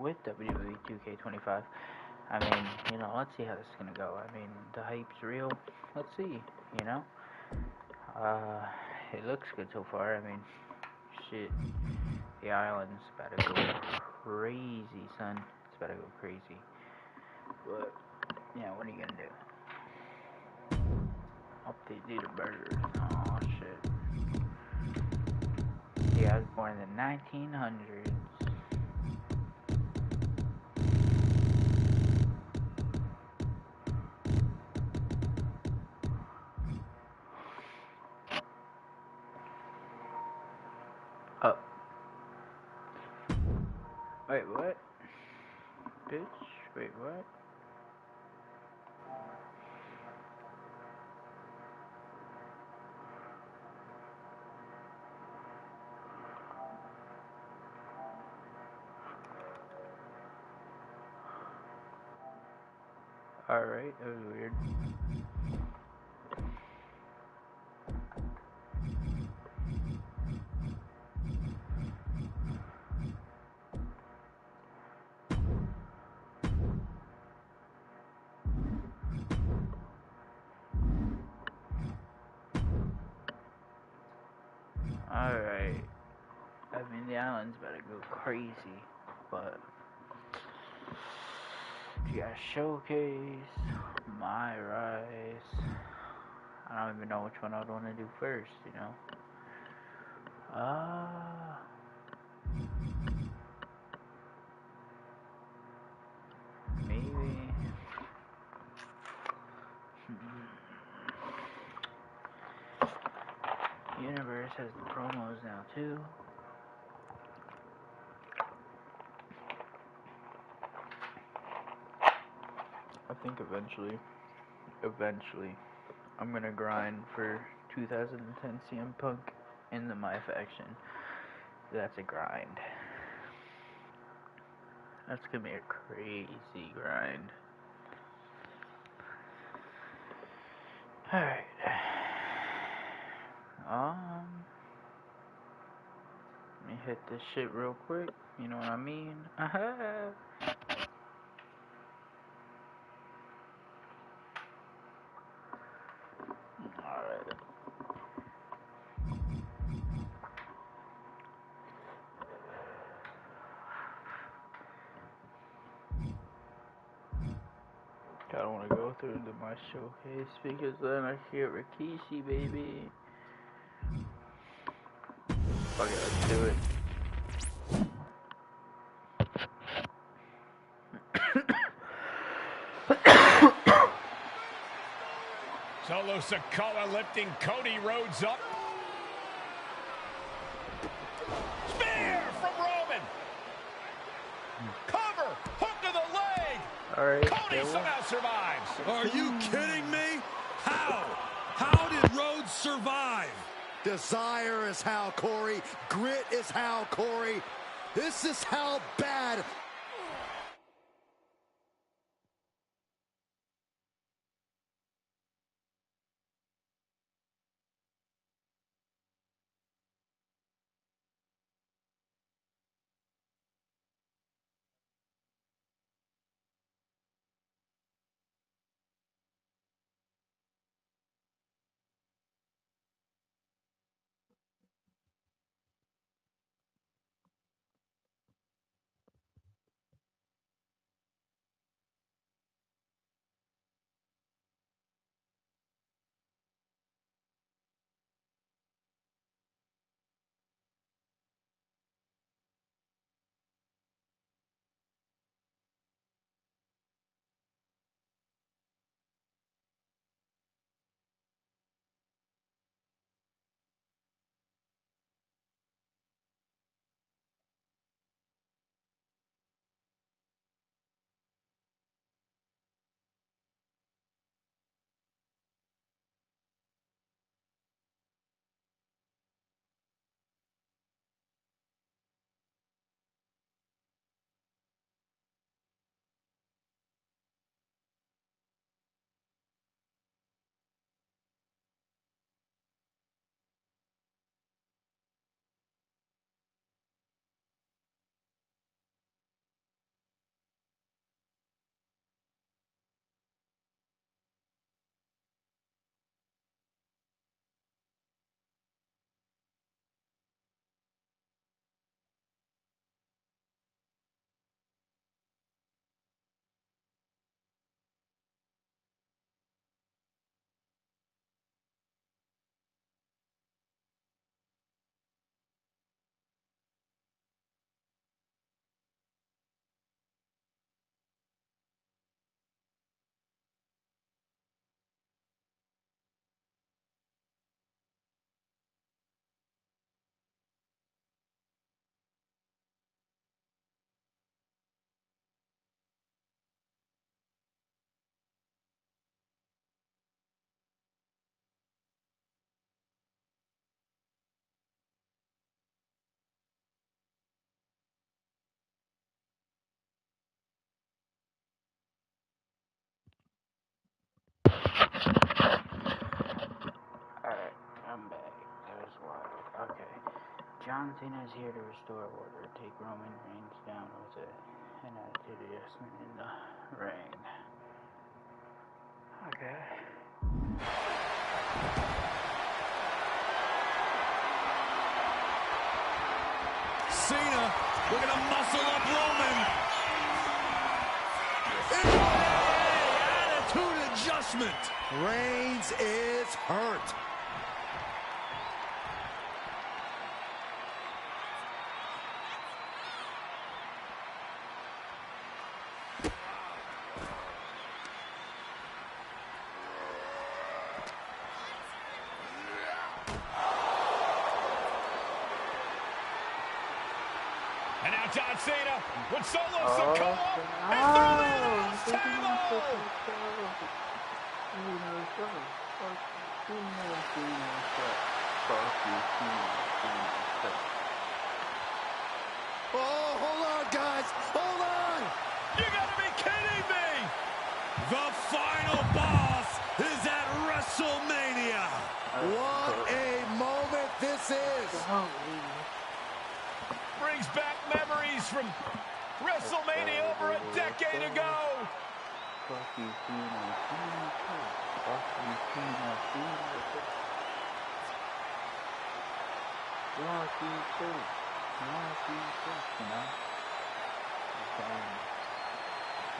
with WWE2K25. I mean, you know, let's see how this is gonna go. I mean, the hype's real. Let's see, you know. It looks good so far. I mean, shit, the island's about to go crazy, son. It's about to go crazy. But yeah, what are you gonna do? Update data burgers. Oh shit. Yeah, I was born in the 1900s. Up. Wait, what? Bitch? Wait, what? Alright, that was weird. Alright. I mean, the island's about to go crazy, but you gotta showcase my rice. I don't even know which one I'd want to do first, you know? Maybe. Universe has the promos now, too. I think eventually, I'm gonna grind for 2010 CM Punk in the My Faction. That's a grind. That's gonna be a crazy grind. Alright. Let me hit this shit real quick. You know what I mean? Alright. I don't want to go through my showcase because then I hear Rikishi, baby. Fuck it, let's do it. Solo Sikoa lifting Cody Rhodes up. Spear from Roman. Cover, hook to the leg. All right. Cody somehow survives. Are you kidding me? How? How did Rhodes survive? Desire is how, Corey. Grit is how, Corey. This is how bad. John Cena is here to restore order, take Roman Reigns down with an attitude adjustment in the ring. Okay. Cena, we're going to muscle up Roman. Attitude adjustment. Reigns is hurt. And now John Cena with Solo Sikoa. And through the announce table. Oh, hold on, guys. Hold on. You gotta be kidding me. The final boss is at WrestleMania. What a moment this is. Brings back memories from WrestleMania over a decade ago.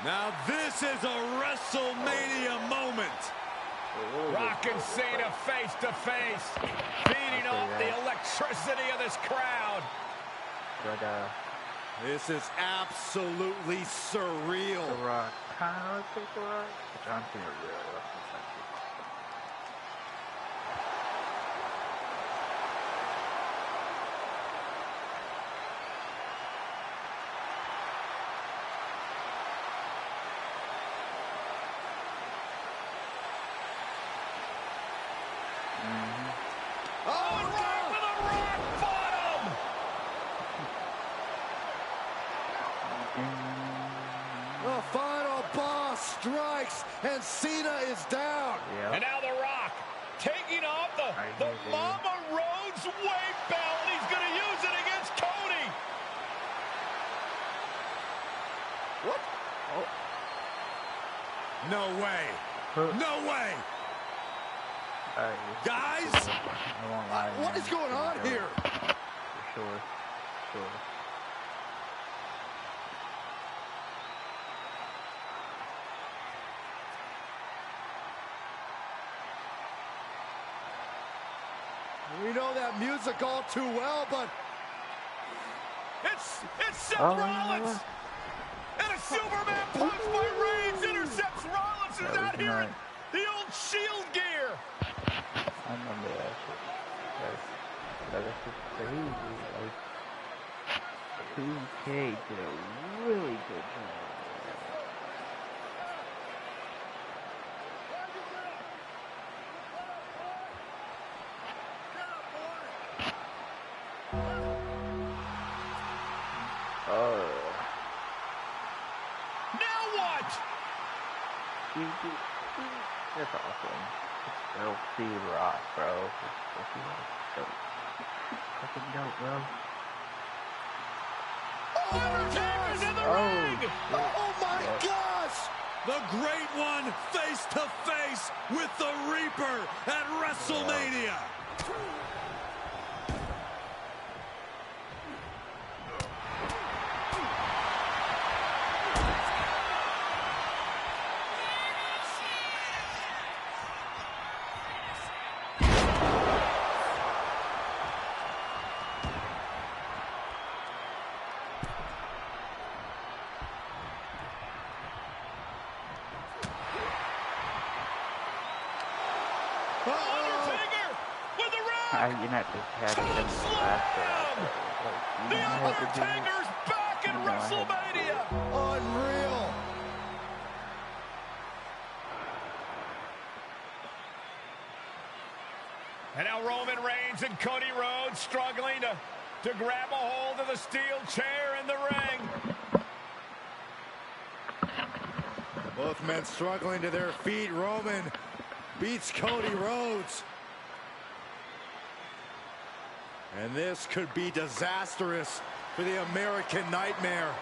Now this is a WrestleMania moment. Rock and Cena face to face, feeding off the electricity of this crowd. But, This is absolutely surreal. The Rock kind of looks like The Rock, but John Cena really looks like Oh, Right with a rock bottom. the final boss strikes, and Cena is down. And now The Rock taking off the Mama Rhodes weight belt. He's going to use it against Cody. What? No way. No way. Guys, I won't lie, what man. is going on here? For sure. We know that music all too well, but It's Seth Rollins. And a Superman punch by Reigns intercepts Rollins, who's out here in the old Shield gear. I remember that shit. That's just crazy. Like, 2K did a really good job. Now what? That's awesome. It's filthy rock, bro. It's filthy rock. Dope. Fucking dope, bro. Undertaker's in the ring. oh my gosh! The Great One face to face with the Reaper at WrestleMania. Undertaker with the ring. You're not just having them faster. The Undertaker's back in WrestleMania. Unreal. And now Roman Reigns and Cody Rhodes struggling to grab a hold of the steel chair in the ring. Both men struggling to their feet. Roman beats Cody Rhodes. And this could be disastrous for the American Nightmare.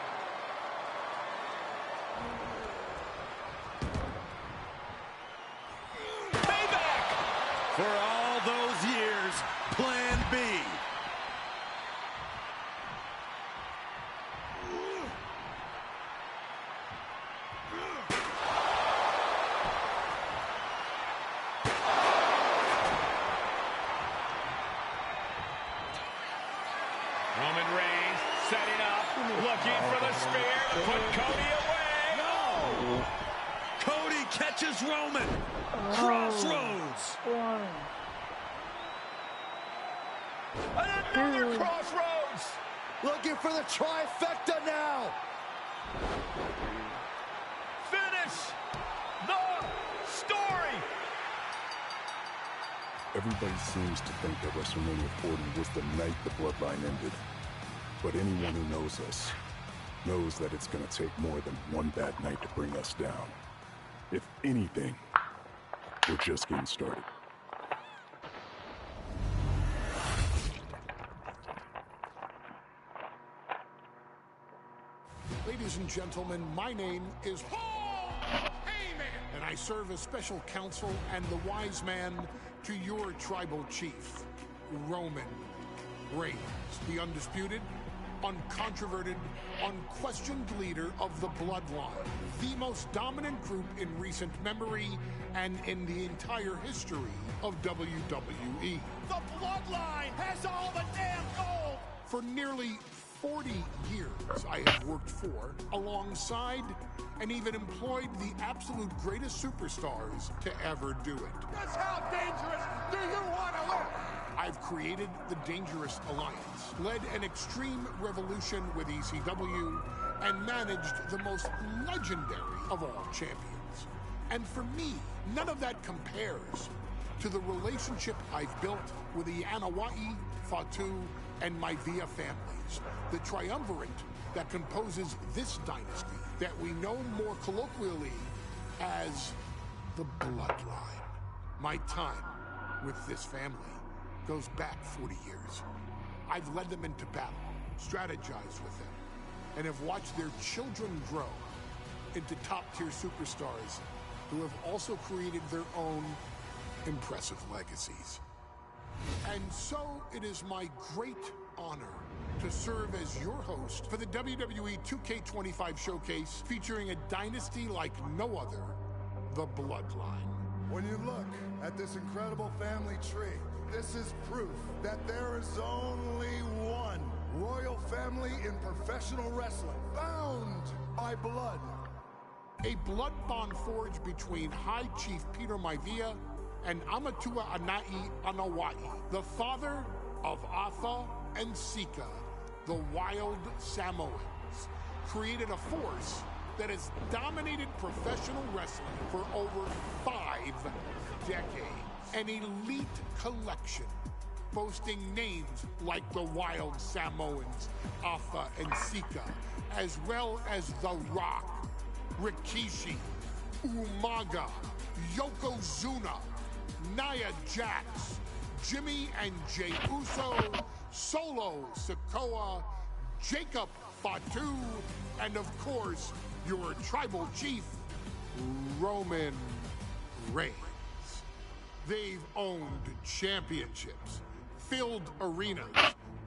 Payback! For all those years, Plan B. Roman Reigns setting up, looking for the spear to put Cody away. No! Cody catches Roman. Crossroads. Another crossroads. Looking for the trifecta now. Finish the story. Everybody seems to think that WrestleMania 40 was the night the bloodline ended. But anyone who knows us knows that it's going to take more than one bad night to bring us down. If anything, we're just getting started. Ladies and gentlemen, my name is Paul Heyman, and I serve as special counsel and the wise man to your tribal chief, Roman Reigns, the undisputed, uncontroverted, unquestioned leader of the Bloodline, the most dominant group in recent memory and in the entire history of WWE. The Bloodline has all the damn gold. For nearly 40 years, I have worked for, alongside, and even employed the absolute greatest superstars to ever do it. Just how dangerous do you want to live? I've created the Dangerous Alliance, led an extreme revolution with ECW, and managed the most legendary of all champions. And for me, none of that compares to the relationship I've built with the Anoa'i, Fatu, and Maivia families, the triumvirate that composes this dynasty that we know more colloquially as the Bloodline. My time with this family goes back 40 years. I've led them into battle, strategized with them, and have watched their children grow into top-tier superstars who have also created their own impressive legacies. And so it is my great honor to serve as your host for the WWE2K25 showcase featuring a dynasty like no other, the Bloodline. When you look at this incredible family tree, this is proof that there is only one royal family in professional wrestling, bound by blood. A blood bond forged between High Chief Peter Maivia and Amatua Ana'i Anoa'i, the father of Atha and Sika, the wild Samoans, created a force that has dominated professional wrestling for over 5 decades. An elite collection boasting names like the wild Samoans, Atha and Sika, as well as The Rock, Rikishi, Umaga, Yokozuna, Nia Jax, Jimmy and Jey Uso, Solo Sikoa, Jacob Fatu, and of course, your tribal chief, Roman Reigns. They've owned championships, filled arenas,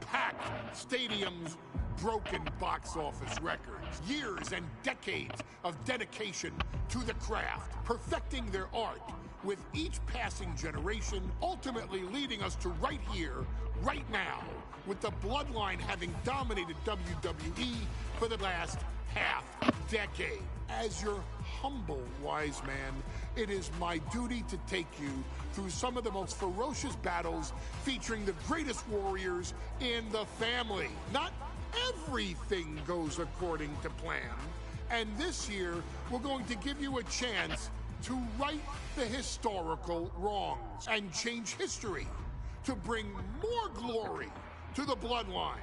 packed stadiums, broken box office records, years and decades of dedication to the craft, perfecting their art with each passing generation, ultimately leading us to right here, right now, with the Bloodline having dominated WWE for the last half-decade. As your humble wise man, it is my duty to take you through some of the most ferocious battles featuring the greatest warriors in the family. Not everything goes according to plan, and this year we're going to give you a chance to right the historical wrongs and change history to bring more glory to the Bloodline.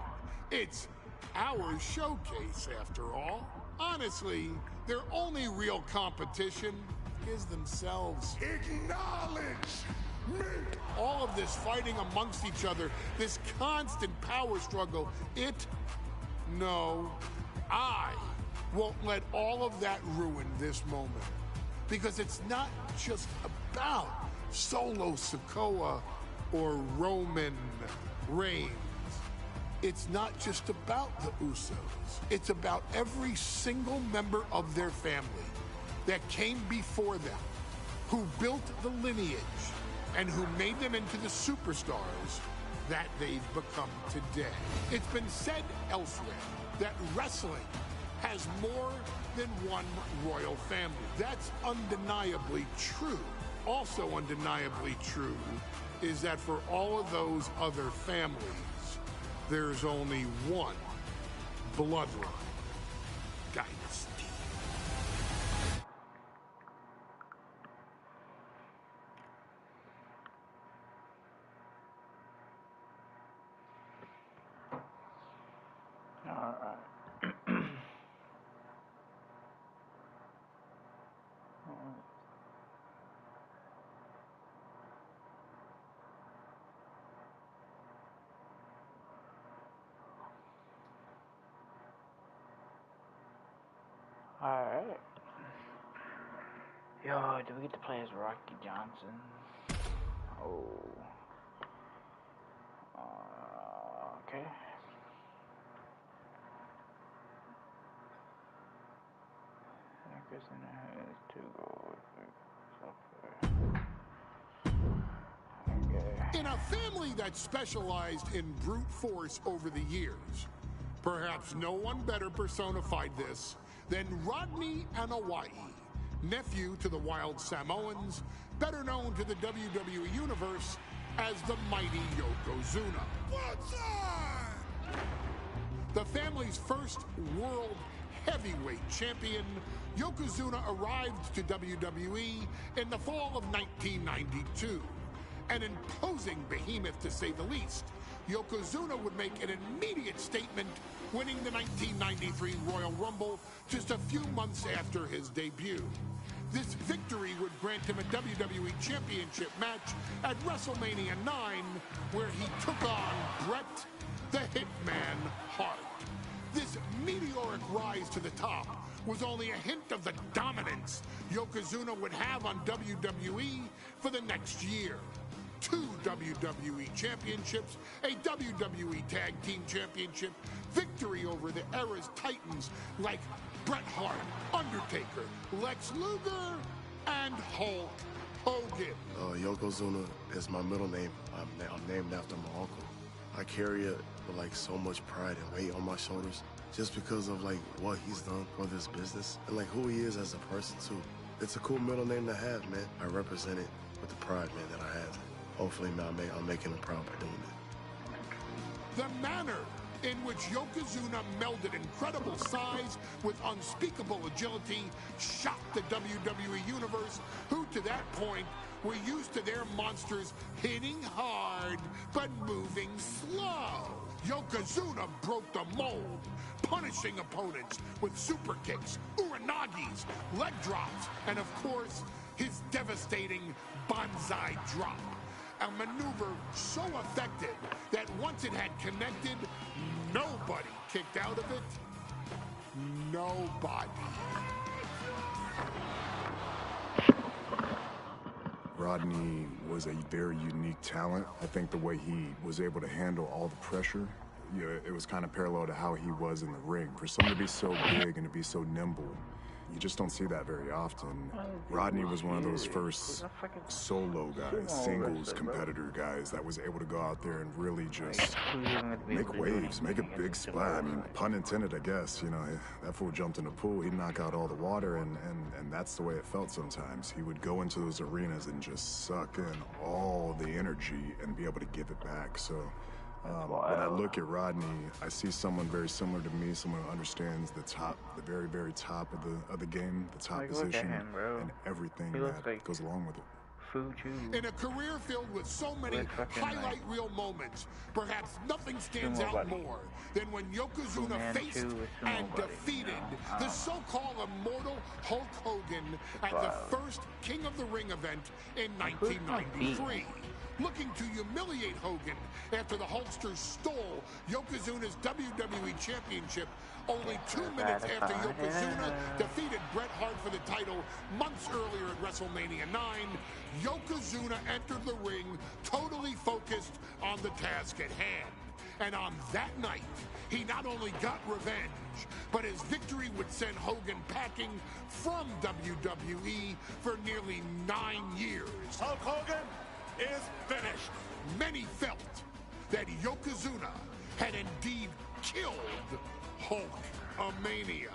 It's our showcase, after all. Honestly, their only real competition is themselves. Acknowledge Me! All of this fighting amongst each other, this constant power struggle, I won't let all of that ruin this moment. Because it's not just about Solo Sikoa or Roman Reigns. It's not just about the Usos. It's about every single member of their family that came before them, who built the lineage, and who made them into the superstars that they've become today. It's been said elsewhere that wrestling has more than one royal family. That's undeniably true. Also undeniably true is that for all of those other families, there's only one bloodline dynasty. Alright. Yo, do we get to play as Rocky Johnson? Oh. Okay. In a family that specialized in brute force over the years, perhaps no one better personified this than Rodney Anoa'i, nephew to the Wild Samoans, better known to the WWE Universe as the mighty Yokozuna. What's up? The family's first world heavyweight champion, Yokozuna arrived to WWE in the fall of 1992. An imposing behemoth, to say the least, Yokozuna would make an immediate statement, winning the 1993 Royal Rumble just a few months after his debut. This victory would grant him a WWE Championship match at WrestleMania 9, where he took on Bret the Hitman Hart. This meteoric rise to the top was only a hint of the dominance Yokozuna would have on WWE for the next year. 2 WWE championships, a WWE Tag Team Championship, victory over the era's titans like Bret Hart, Undertaker, Lex Luger, and Hulk Hogan. Yokozuna is my middle name. I'm named after my uncle. I carry it with like so much pride and weight on my shoulders just because of like what he's done for this business and like who he is as a person too. It's a cool middle name to have, man. I represent it with the pride, man, that I have. Hopefully, man, I'm making him proud by doing it. The manner in which Yokozuna melded incredible size with unspeakable agility shocked the WWE Universe, who to that point were used to their monsters hitting hard but moving slow. Yokozuna broke the mold, punishing opponents with super kicks, uranagis, leg drops, and of course, his devastating Banzai drop. A maneuver so effective that once it had connected, nobody kicked out of it. Nobody. Rodney was a very unique talent. I think the way he was able to handle all the pressure, it was kind of parallel to how he was in the ring. For someone to be so big and to be so nimble, you just don't see that very often. Rodney was one of those first solo guys, singles competitor guys that was able to go out there and really just make waves, make a big splash. I mean, pun intended, I guess. You know, that fool jumped in the pool, he'd knock out all the water, and that's the way it felt sometimes. He would go into those arenas and just suck in all the energy and be able to give it back. So when I look at Rodney, I see someone very similar to me, someone who understands the very, very top of the game, the top position, and everything that goes along with it. In a career filled with so many highlight reel moments, perhaps nothing stands out more than when Yokozuna faced and defeated the so-called immortal Hulk Hogan at the first King of the Ring event in 1993. Looking to humiliate Hogan after the Hulkster stole Yokozuna's WWE Championship only 2 minutes after Yokozuna defeated Bret Hart for the title months earlier at WrestleMania 9, Yokozuna entered the ring totally focused on the task at hand. And on that night, he not only got revenge, but his victory would send Hogan packing from WWE for nearly 9 years. Hulk Hogan is finished. Many felt that Yokozuna had indeed killed Hulkamania.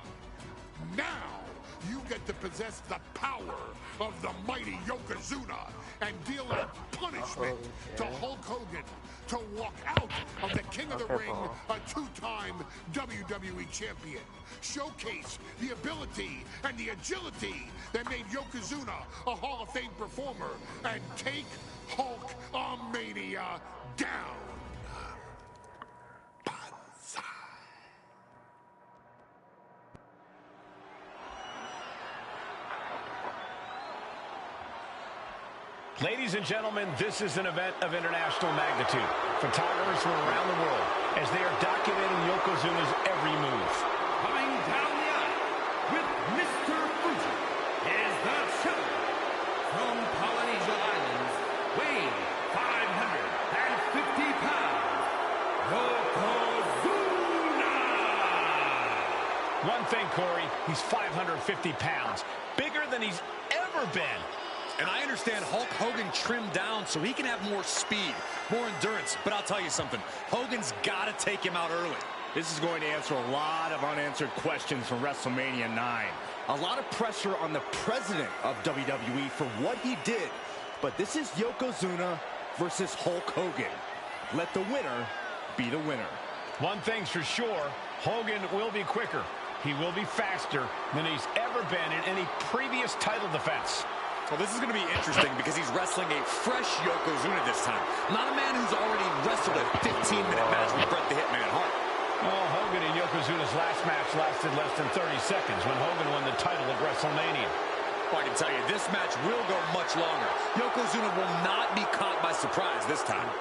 Now you get to possess the power of the mighty Yokozuna and deal out punishment to Hulk Hogan to walk out of the King of the Ring, a 2-time WWE champion. Showcase the ability and the agility that made Yokozuna a Hall of Fame performer and take Hulkamania down. Ladies and gentlemen, this is an event of international magnitude. Photographers from around the world as they are documenting Yokozuna's every move. Coming down the aisle with Mr. Fuji is the champion from Polynesia Islands, weighing 550 pounds, Yokozuna! One thing, Corey, he's 550 pounds, bigger than he's ever been. And I understand Hulk Hogan trimmed down so he can have more speed, more endurance. But I'll tell you something, Hogan's got to take him out early. This is going to answer a lot of unanswered questions from WrestleMania 9. A lot of pressure on the president of WWE for what he did. But this is Yokozuna versus Hulk Hogan. Let the winner be the winner. One thing's for sure, Hogan will be quicker. He will be faster than he's ever been in any previous title defense. Well, this is going to be interesting because he's wrestling a fresh Yokozuna this time. Not a man who's already wrestled a 15-minute match with Bret the Hitman Hart. Well, Hogan and Yokozuna's last match lasted less than 30 seconds when Hogan won the title at WrestleMania. Well, I can tell you, this match will go much longer. Yokozuna will not be caught by surprise this time.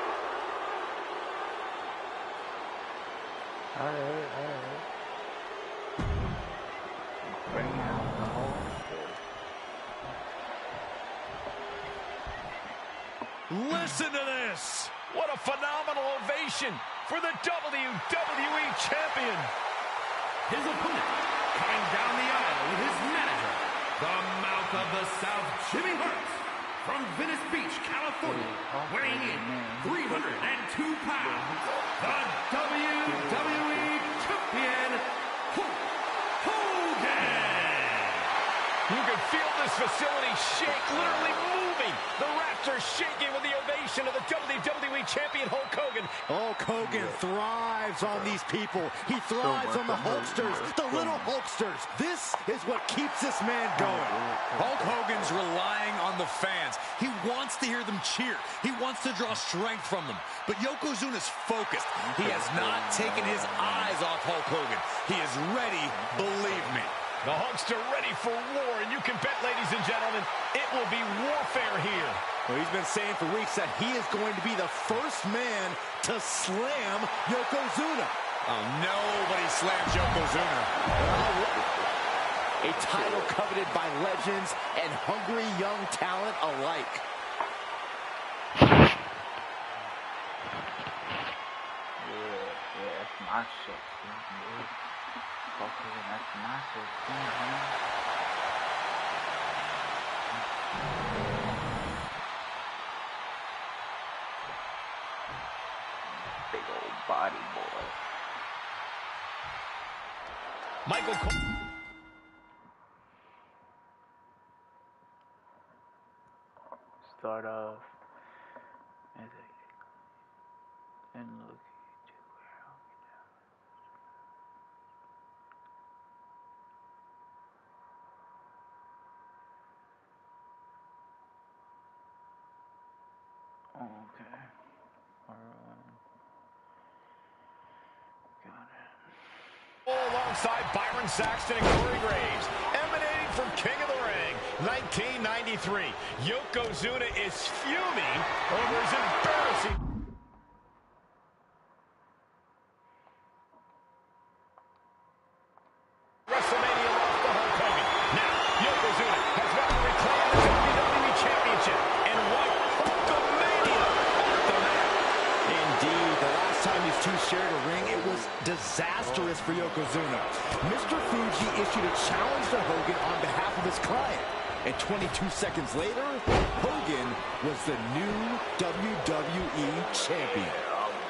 All right. Bring out the whole Listen to this! What a phenomenal ovation for the WWE Champion. His opponent, coming down the aisle with his manager, the Mouth of the South, Jimmy Hart, from Venice Beach, California, weighing in 302 pounds, the WWE Champion, Hulk Hogan! You can feel this facility shake, literally moving. The Raptors shaking with the ovation of the WWE Champion Hulk Hogan. Hulk Hogan thrives on these people. He thrives on the Hulksters, the little Hulksters. This is what keeps this man going. Hulk Hogan's relying on the fans. He wants to hear them cheer. He wants to draw strength from them. But Yokozuna's focused. He has not taken his eyes off Hulk Hogan. He is ready, believe me. The Hulkster ready for war, and you can bet, ladies and gentlemen, it will be warfare here. Well, he's been saying for weeks that he is going to be the first man to slam Yokozuna. Oh, nobody slams Yokozuna. A title coveted by legends and hungry young talent alike. Yeah, that's my shit. Okay, that's my shit. Big old body boy. Michael Cole. Start off and look. Okay. Got it. Alongside Byron Saxton and Corey Graves, emanating from King of the Ring, 1993. Yokozuna is fuming over his embarrassing WrestleMania loss to Hulk Hogan. Now, Yokozuna has got to reclaim the WWE Championship and what Hulkamania off the mat. Indeed, the last time these two shared a ring, it was disastrous for Yokozuna. Mr. Fuji issued a challenge to Hogan on behalf of his client. And 22 seconds later, Hogan was the new WWE Champion.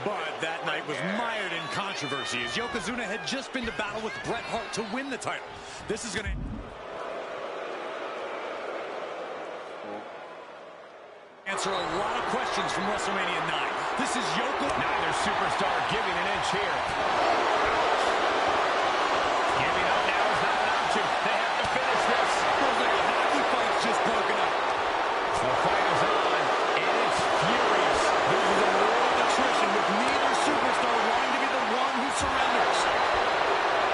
But that night was mired in controversy as Yokozuna had just been to battle with Bret Hart to win the title. This is going to answer a lot of questions from WrestleMania 9. This is Neither superstar giving an inch here. Giving up now is not an option. They have to finish this. Feels like a hockey fight's just broken up. The fight is on, and it's furious. This is a war of attrition with neither superstar wanting to be the one who surrenders.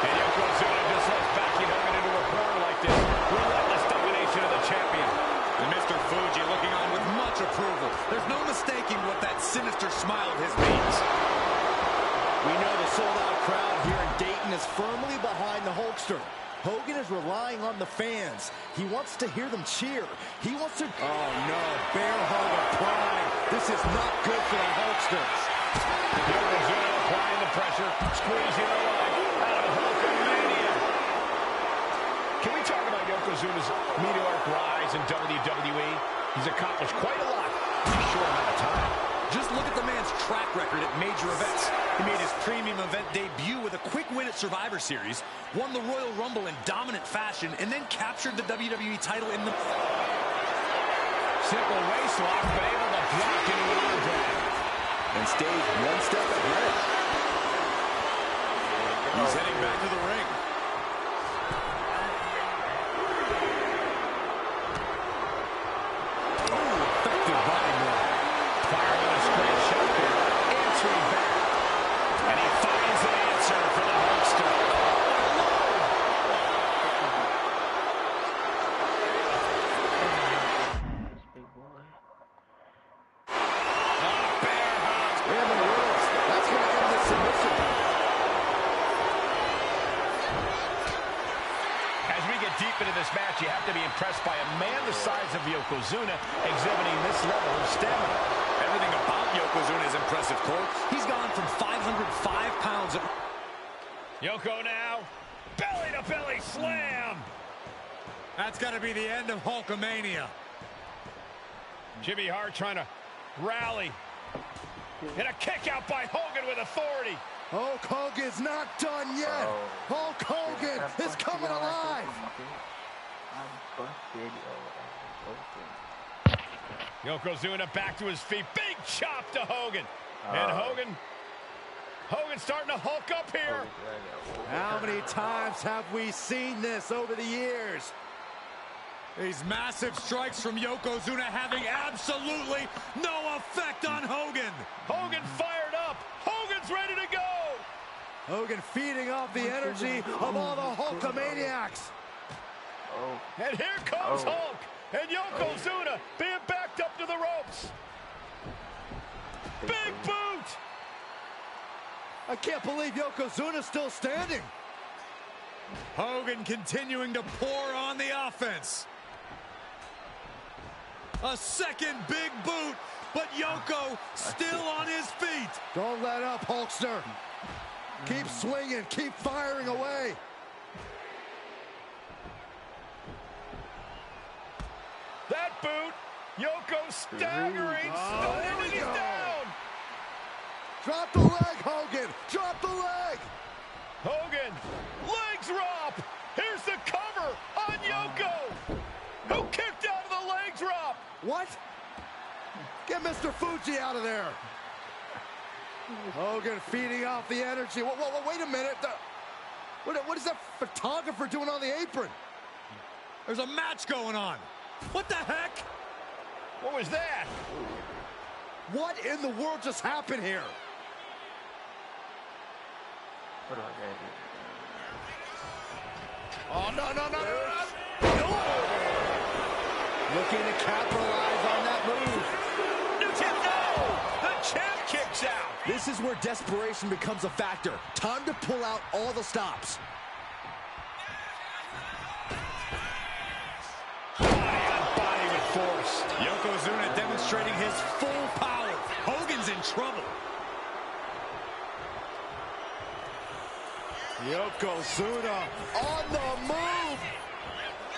And Yokozuna just loves backing Hogan into a corner like this. Relentless domination of the champion. And Mr. Fuji looking on with much approval. There's no mistaking what that sinister smile of his means. We know the sold-out crowd here in Dayton is firmly behind the Hulkster. Hogan is relying on the fans. He wants to hear them cheer. He wants to... Oh, no. Bear hug of pride. This is not good for the Hulksters. Yokozuna applying the pressure, squeezing the life out of Hulkamania. Can we talk about Yokozuna's meteoric rise in WWE? He's accomplished quite a lot in a short amount of time. Just look at the man's track record at major events. He made his premium event debut with a quick win at Survivor Series, won the Royal Rumble in dominant fashion, and then captured the WWE title in the... Simple waist lock, but able to block into an arm drag. And stays one step ahead. He's heading back to the ring. Deep into this match, you have to be impressed by a man the size of Yokozuna exhibiting this level of stamina. Everything about Yokozuna is impressive, Cole. He's gone from 505 pounds. Yoko now, belly to belly slam. That's got to be the end of Hulkamania. Jimmy Hart trying to rally. And a kick out by Hogan with authority. Hulk Hogan's not done yet. Hulk Hogan is coming alive. Yokozuna back to his feet. Big chop to Hogan. And Hogan starting to hulk up here. How many times have we seen this over the years? These massive strikes from Yokozuna having absolutely no effect on Hogan. Hogan fired up. Hogan's ready to go. Hogan feeding off the energy of all the Hulkamaniacs. And here comes Hulk. And Yokozuna being backed up to the ropes. Big boot. I can't believe Yokozuna's still standing. Hogan continuing to pour on the offense. A second big boot, but Yoko still on his feet. Don't let up, Hulkster. Keep swinging, keep firing away. That boot, Yoko staggering, stunning, and he's down. Drop the leg, Hogan. Drop the leg. Hogan, leg drop. Here's the cover on Yoko, who kicked out of the leg drop. What? Get Mr. Fuji out of there. Hogan feeding off the energy. Wait a minute. What is that photographer doing on the apron? There's a match going on. What the heck? What was that? What in the world just happened here? What do I gotta do? Oh, no. Looking to capitalize on that move. New tip, no! The champ kicks out. This is where desperation becomes a factor. Time to pull out all the stops. Body on body with force. Yokozuna demonstrating his full power. Hogan's in trouble. Yokozuna on the move.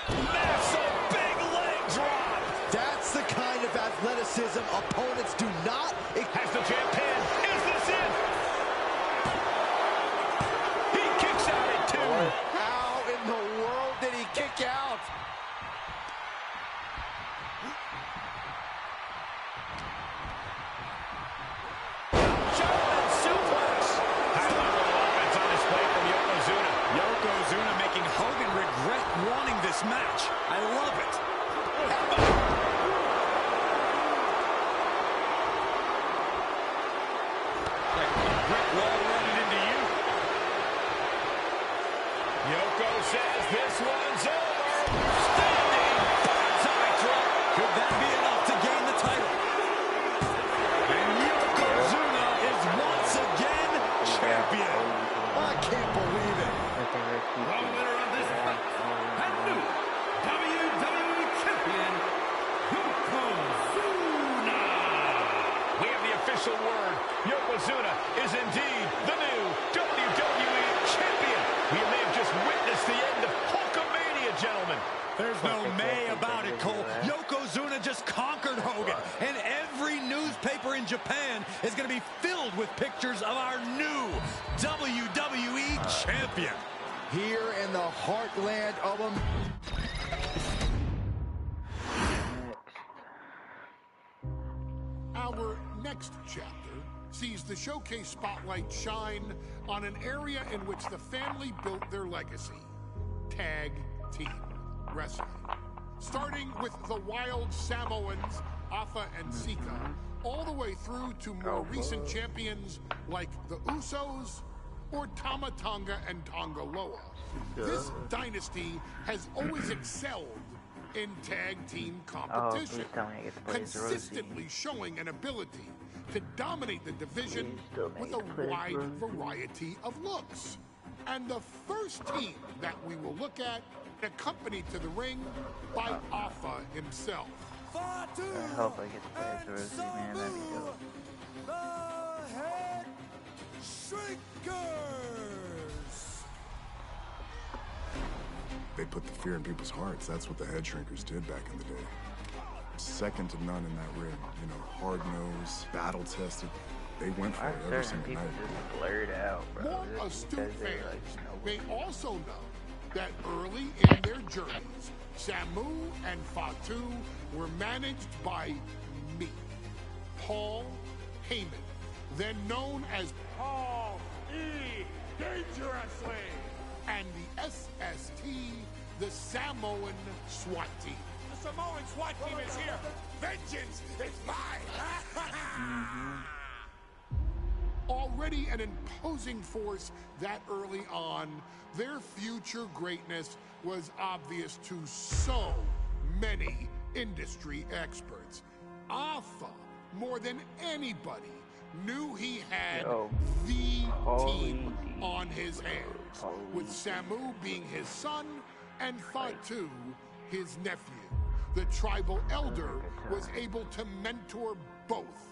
Massive big leg drop. That's the kind of athleticism opponents do not. It has the champ pin. Is this it? He kicks out at 2. How in the world did he kick out? German suplex. High-level offense on display from Yokozuna. Yokozuna making Hogan regret wanting this match. I love it. Brick wall running into you. Yoko says this one's over. Standing banzai drop. Could that be enough to gain the title? And Yokozuna is once again champion. I can't believe it. The winner of this fight, and new WWE Champion, Yokozuna. We have the official word. Yokozuna is indeed the new WWE Champion. We may have just witnessed the end of Hulkamania, gentlemen. There's no may about it, Cole. Yokozuna just conquered Hogan. And every newspaper in Japan is going to be filled with pictures of our new WWE Champion. Here in the heartland of them. Our next chapter sees the showcase spotlight shine on an area in which the family built their legacy: tag team wrestling. Starting with the Wild Samoans, Afa and Sika, all the way through to more recent champions like the Usos or Tama Tonga and Tonga Loa. This dynasty has always excelled in tag team competition, consistently showing an ability to dominate the division with a wide variety of looks. And the first team that we will look at, accompanied to the ring by Afa himself. I hope I get to play as Rosie, man. That'd be dope. The Head Shrinkers. They put the fear in people's hearts. That's what the Head Shrinkers did back in the day. Second to none in that ring. You know, hard-nosed, battle-tested. They went for it every single night. Just blurred out, bro. More astute fans may also know that early in their journeys, Samu and Fatu were managed by me, Paul Heyman, then known as Paul E. Dangerously, and the SST, the Samoan SWAT team. The Samoan SWAT team is here. Vengeance is mine. Already an imposing force that early on, their future greatness was obvious to so many industry experts. Afa, more than anybody, knew he had the team on his hands, with Samu being his son and Fatu his nephew. The tribal elder was able to mentor both,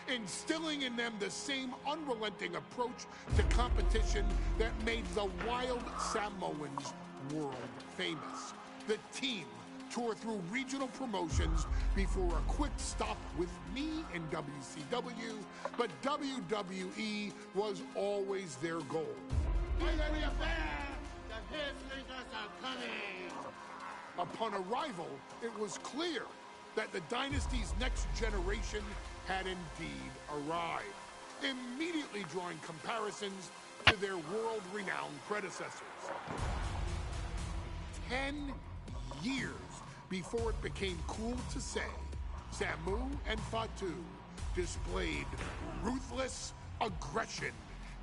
instilling in them the same unrelenting approach to competition that made the Wild Samoans world famous. The team toured through regional promotions before a quick stop with me in WCW, but WWE was always their goal. Upon arrival, it was clear that the dynasty's next generation had indeed arrived, immediately drawing comparisons to their world-renowned predecessors. 10 years before it became cool to say, Samu and Fatu displayed ruthless aggression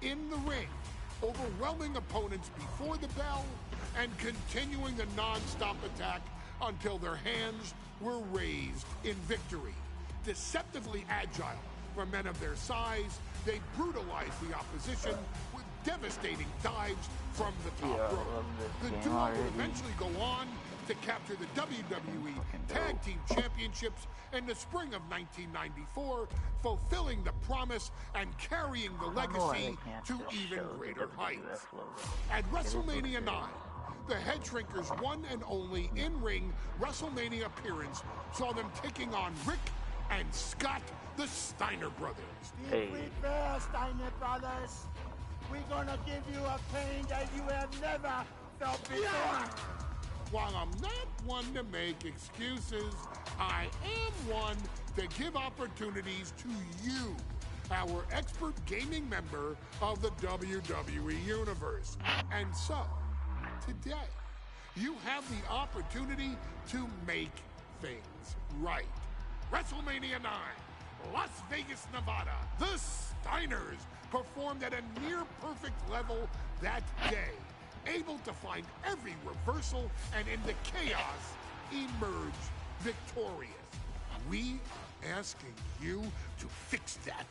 in the ring, overwhelming opponents before the bell and continuing the non-stop attack until their hands were raised in victory. Deceptively agile for men of their size, they brutalized the opposition with devastating dives from the top rope. The duo would eventually go on to capture the WWE Tag Team Championships in the spring of 1994, fulfilling the promise and carrying the legacy to even greater heights. At WrestleMania 9, the Head Shrinkers' one and only in-ring WrestleMania appearance saw them taking on Rick and Scott, the Steiner brothers. Be prepared, Steiner brothers. We're gonna give you a pain that you have never felt before. While I'm not one to make excuses, I am one to give opportunities to you, our expert gaming member of the WWE Universe. And so, today, you have the opportunity to make things right. WrestleMania 9, Las Vegas, Nevada. The Steiners performed at a near-perfect level that day, able to find every reversal and in the chaos emerge victorious. We are asking you to fix that,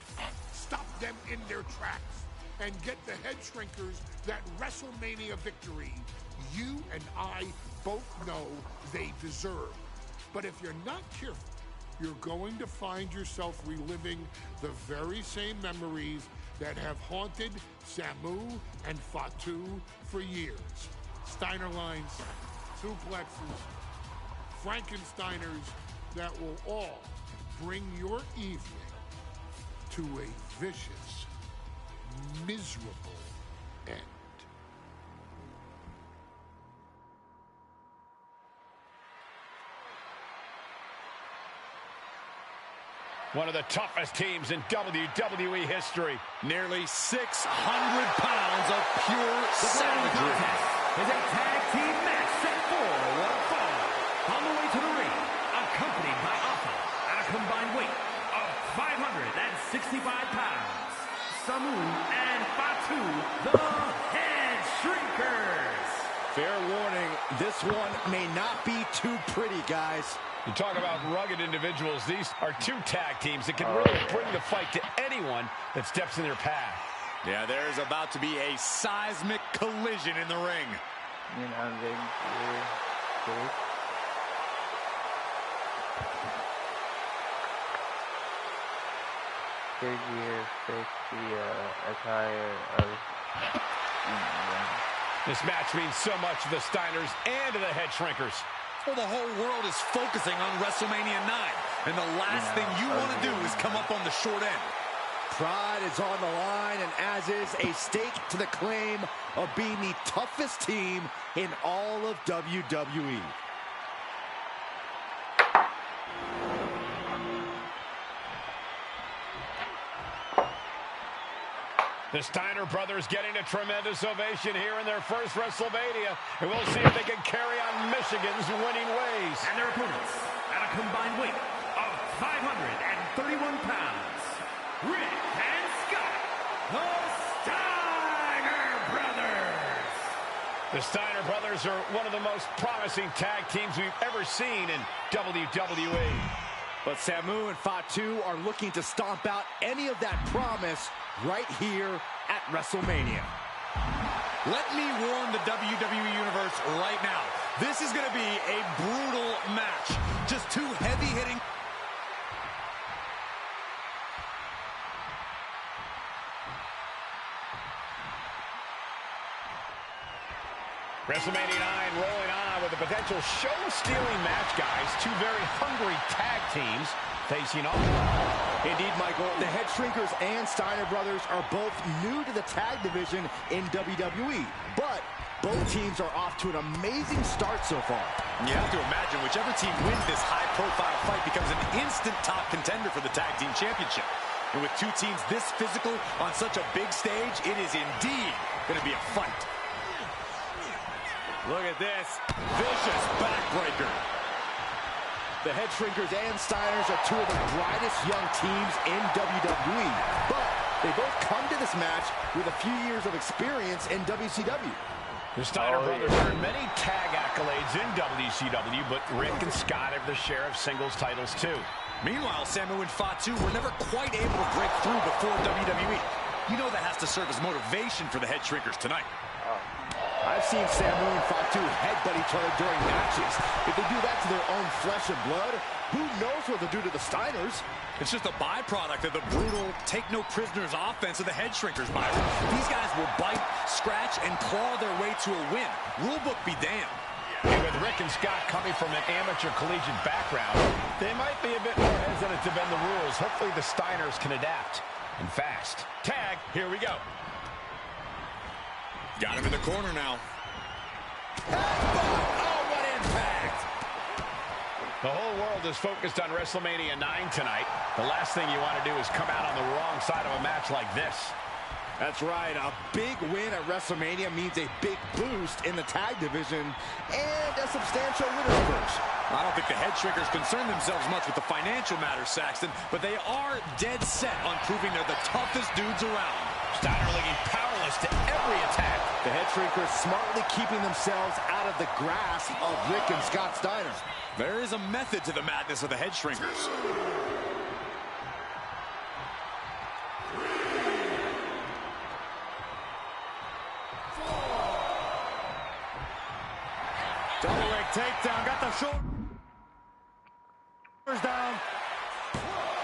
stop them in their tracks, and get the Head Shrinkers that WrestleMania victory you and I both know they deserve. But if you're not careful, you're going to find yourself reliving the very same memories that have haunted Samu and Fatu for years. Steiner lines, suplexes, Frankensteiners that will all bring your evening to a vicious, miserable end. One of the toughest teams in WWE history. Nearly 600 pounds of pure savagery. Is a tag team match set for one fall. On the way to the ring, accompanied by Alpha at a combined weight of 565 pounds. Samu and Fatu, the Head Shrinkers. Fair warning, this one may not be too pretty, guys. You talk about rugged individuals. These are two tag teams that can really bring the fight to anyone that steps in their path. Yeah, there's about to be a seismic collision in the ring. You know, did you fix the attire of This match means so much to the Steiners and to the Head Shrinkers. Well, the whole world is focusing on WrestleMania 9, and the last thing you want to do is come up on the short end. Pride is on the line, and as is a stake to the claim of being the toughest team in all of WWE. The Steiner brothers getting a tremendous ovation here in their first WrestleMania, and we'll see if they can carry on Michigan's winning ways. And their opponents, at a combined weight of 531 pounds, Rick and Scott, the Steiner brothers. The Steiner brothers are one of the most promising tag teams we've ever seen in WWE. But Samu and Fatu are looking to stomp out any of that promise right here at WrestleMania. Let me warn the WWE Universe right now. This is going to be a brutal match. Just two heavy-hitting... WrestleMania 9 rolling on with a potential show-stealing match, guys. Two very hungry tag teams facing off. Indeed, Michael, the Head Shrinkers and Steiner brothers are both new to the tag division in WWE, but both teams are off to an amazing start so far. You have to imagine whichever team wins this high-profile fight becomes an instant top contender for the Tag Team Championship. And with two teams this physical on such a big stage, it is indeed going to be a fight. Look at this. Vicious backbreaker. The Head Shrinkers and Steiners are two of the brightest young teams in WWE, but they both come to this match with a few years of experience in WCW. The Steiner brothers earned many tag accolades in WCW, but Rick and Scott have their share of singles titles too. Meanwhile, Samu and Fatu were never quite able to break through before WWE. You know that has to serve as motivation for the Head Shrinkers tonight. I've seen Samu and Fatu headbutt each other during matches. If they do that to their own flesh and blood, who knows what they'll do to the Steiners? It's just a byproduct of the brutal take-no-prisoners offense of the Head Shrinkers, Byron. These guys will bite, scratch, and claw their way to a win. Rulebook be damned. And with Rick and Scott coming from an amateur collegiate background, they might be a bit more hesitant to bend the rules. Hopefully the Steiners can adapt, and fast. Tag, here we go. Got him in the corner now. Oh, what impact! The whole world is focused on WrestleMania 9 tonight. The last thing you want to do is come out on the wrong side of a match like this. That's right. A big win at WrestleMania means a big boost in the tag division and a substantial winner's purse. I don't think the Head Shrinkers concern themselves much with the financial matters, Saxton, but they are dead set on proving they're the toughest dudes around. Steiner looking powerless to every attack. The Head Shrinkers smartly keeping themselves out of the grasp of Rick and Scott Steiner. There is a method to the madness of the Head Shrinkers. Double leg takedown, got the shoulders down.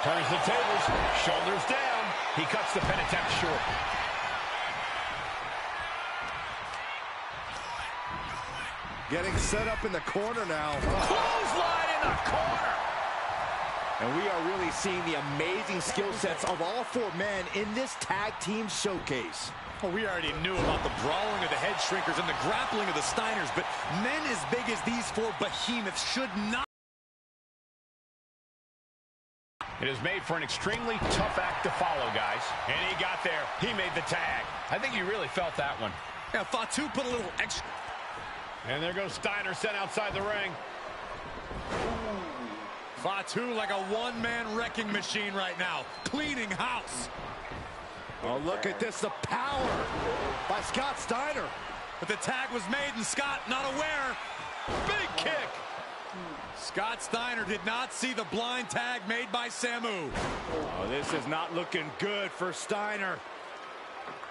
Turns the tables, shoulders down. He cuts the pin attempt short. Getting set up in the corner now. Clothesline in the corner. And we are really seeing the amazing skill sets of all four men in this tag team showcase. Well, we already knew about the brawling of the Head Shrinkers and the grappling of the Steiners, but men as big as these four behemoths should not. It is made for an extremely tough act to follow, guys. And he got there. He made the tag. I think you really felt that one. Yeah, Fatu put a little extra. And there goes Steiner sent outside the ring. Fatu like a one-man wrecking machine right now, cleaning house. Oh, look at this, the power by Scott Steiner. But the tag was made and Scott not aware. Big kick. Scott Steiner did not see the blind tag made by Samu. Oh, this is not looking good for Steiner.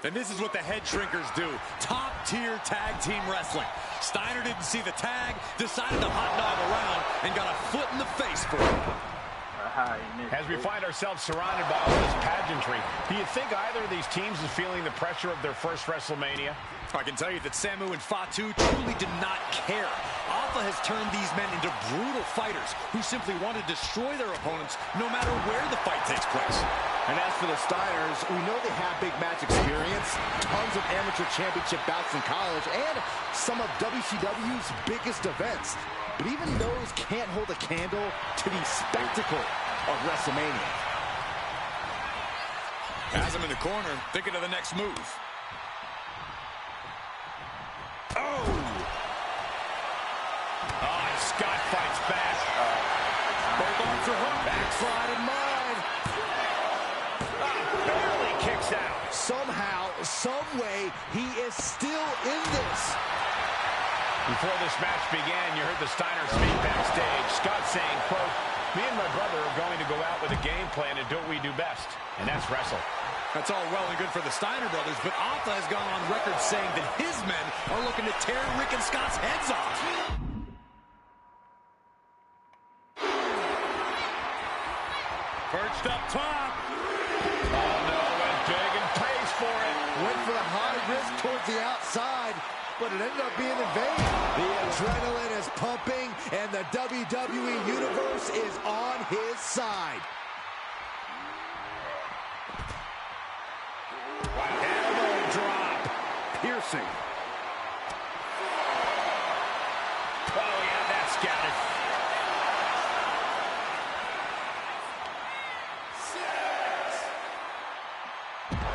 And this is what the Head Shrinkers do. Top-tier tag team wrestling. Steiner didn't see the tag, decided to hot dog around, and got a foot in the face for it. As we find ourselves surrounded by all this pageantry, do you think either of these teams is feeling the pressure of their first WrestleMania? I can tell you that Samu and Fatu truly did not care. Alpha has turned these men into brutal fighters who simply want to destroy their opponents no matter where the fight takes place. And as for the Steiners, we know they have big match experience, tons of amateur championship bouts in college, and some of WCW's biggest events. But even those can't hold a candle to the spectacle of WrestleMania. Has him in the corner, thinking of the next move. Oh, and Scott fights back. Both arms are hooked. Backslide in mind. Barely kicks out. Somehow, some way, he is still in this. Before this match began, you heard the Steiners speak backstage. Scott saying, quote, "Me and my brother are going to go out with a game plan and do what we do best, and that's wrestle." That's all well and good for the Steiner brothers, but Alpha has gone on record saying that his men are looking to tear Rick and Scott's heads off. Perched up top. Oh, no, went big and pays for it. Went for the high risk towards the outside, but it ended up being in vain. The adrenaline is pumping, and the WWE Universe is on his side. Elbow drop. Piercing. Oh, yeah, that's scouted.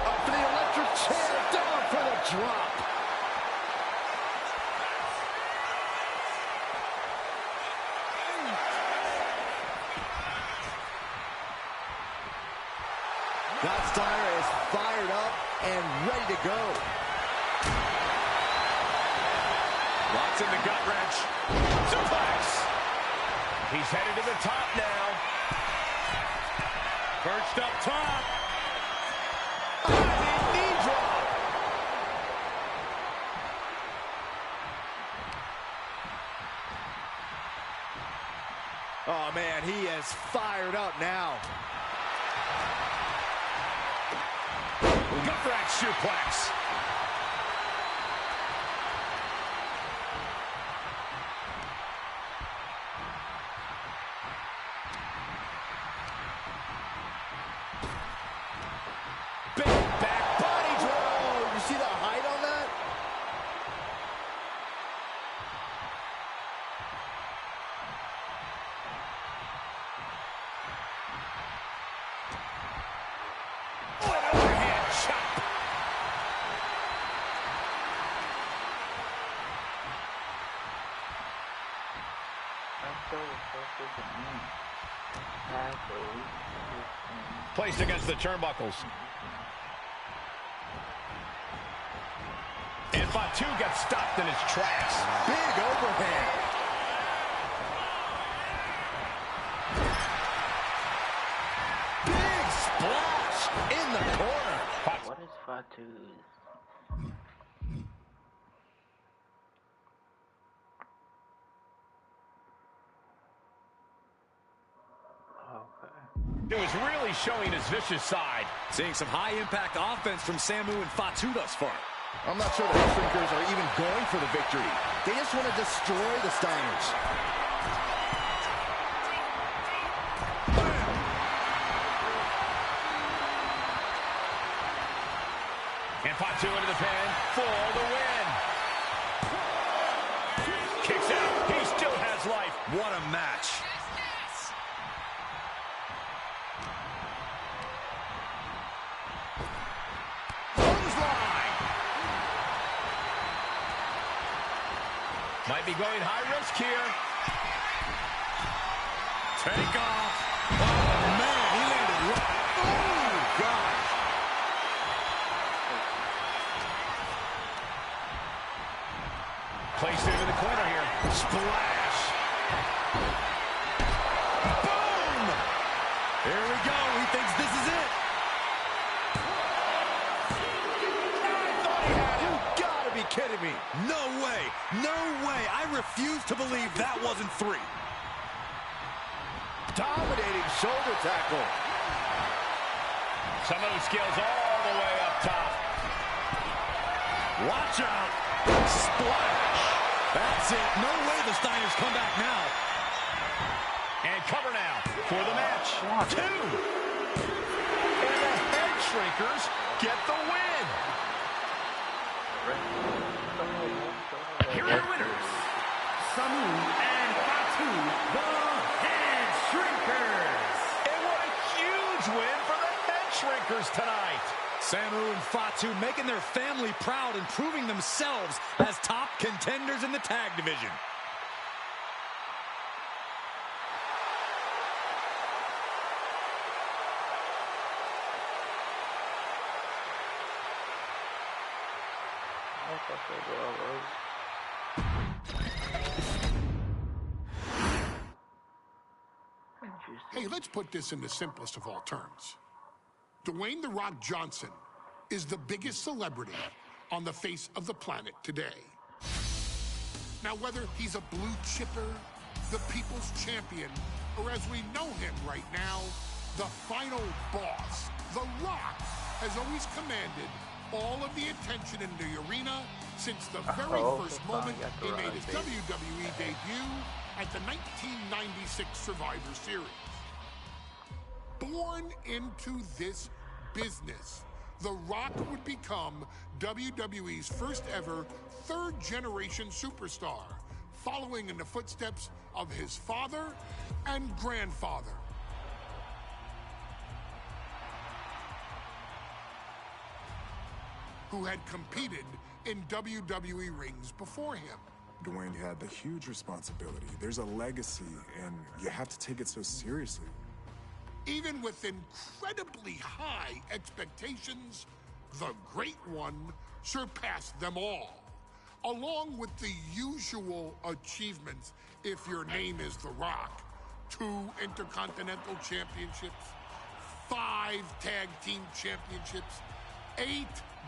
Up for the electric chair, down for the drop. That Steiner is fired up and ready to go. Locks in the gut wrench. Suplex. He's headed to the top now. Perched up top. Knee drop. Oh, man, he is fired up now. Gut wrench suplex. Big back body drop. You see the height on that? Oh, an overhand chop. Placed against the turnbuckles. And Fatu gets stopped in his tracks. Big overhand. Big splash in the corner. What is Fatu's? It was really showing his vicious side. Seeing some high-impact offense from Samu and Fatu thus far. I'm not sure the Headshrinkers are even going for the victory. They just want to destroy the Steiners. And Fatu into the pin for the win. Kicks out. He still has life. What a match. Might be going high risk here. Take off. Oh, man, he landed right. Oh, God. Placed into the corner here. Splash. Boom! Here we go. He thinks this is it. You gotta be kidding me. No way. No way. I refuse to believe that wasn't 3. Dominating shoulder tackle. Some of those skills all the way up top. Watch out. Splash. That's it. No way the Steiners come back now. And cover now for the match. 2. And the Headshrinkers get the win. Here are your winners, Samu and Fatu, the Headshrinkers. And what a huge win for the Headshrinkers tonight. Samu and Fatu making their family proud and proving themselves as top contenders in the tag division. Hey, let's put this in the simplest of all terms. Dwayne "The Rock" Johnson is the biggest celebrity on the face of the planet today. Now, whether he's a blue chipper, the people's champion, or as we know him right now, the final boss, The Rock has always commanded all of the attention in the arena since the very first moment he made his WWE debut at the 1996 Survivor Series. Born into this business, The Rock would become WWE's first ever third-generation superstar, following in the footsteps of his father and grandfather. Who had competed in WWE rings before him. Dwayne had the huge responsibility. There's a legacy, and you have to take it so seriously. Even with incredibly high expectations, the Great One surpassed them all, along with the usual achievements if your name is The Rock. 2 Intercontinental Championships, 5 Tag Team Championships, 8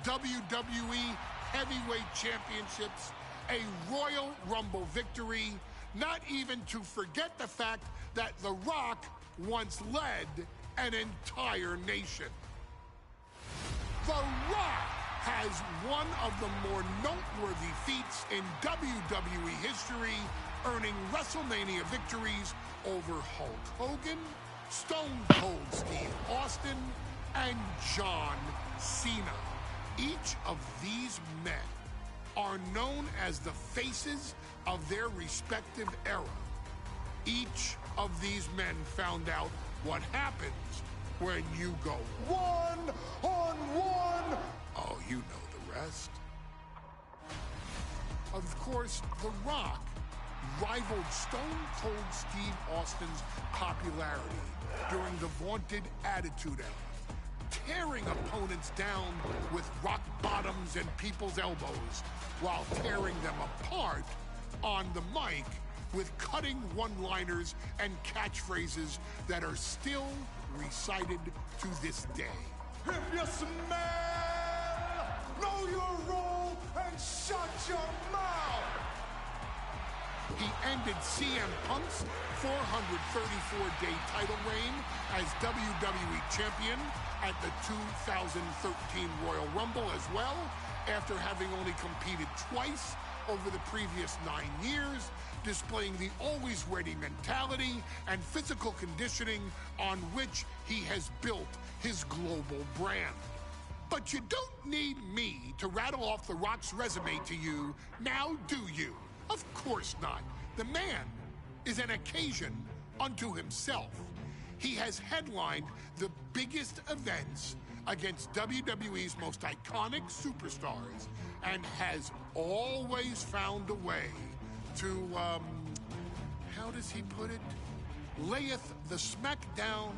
WWE Heavyweight Championships, a Royal Rumble victory, not even to forget the fact that The Rock once led an entire nation. The Rock has one of the more noteworthy feats in WWE history, earning WrestleMania victories over Hulk Hogan, Stone Cold Steve Austin, and John Cena. Each of these men are known as the faces of their respective era. Each of these men found out what happens when you go one-on-one. Oh, you know the rest. Of course, The Rock rivaled Stone Cold Steve Austin's popularity during the vaunted Attitude Era, tearing opponents down with rock bottoms and people's elbows while tearing them apart on the mic with cutting one-liners and catchphrases that are still recited to this day. If you smell, know your role and shut your mouth. He ended CM Punk's 434-day title reign as WWE Champion at the 2013 Royal Rumble as well, after having only competed twice over the previous 9 years, displaying the always-ready mentality and physical conditioning on which he has built his global brand. But you don't need me to rattle off The Rock's resume to you, now do you? Of course not. The man is an occasion unto himself. He has headlined the biggest events against WWE's most iconic superstars and has always found a way to, how does he put it? Layeth the smackdown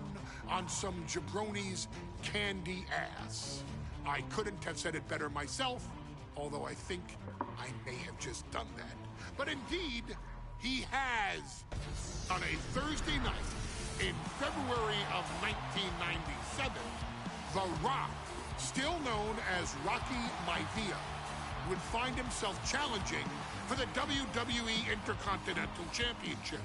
on some jabroni's candy ass. I couldn't have said it better myself, although I think I may have just done that. But indeed, he has. On a Thursday night in February of 1997, The Rock, still known as Rocky Maivia, would find himself challenging for the WWE Intercontinental Championship.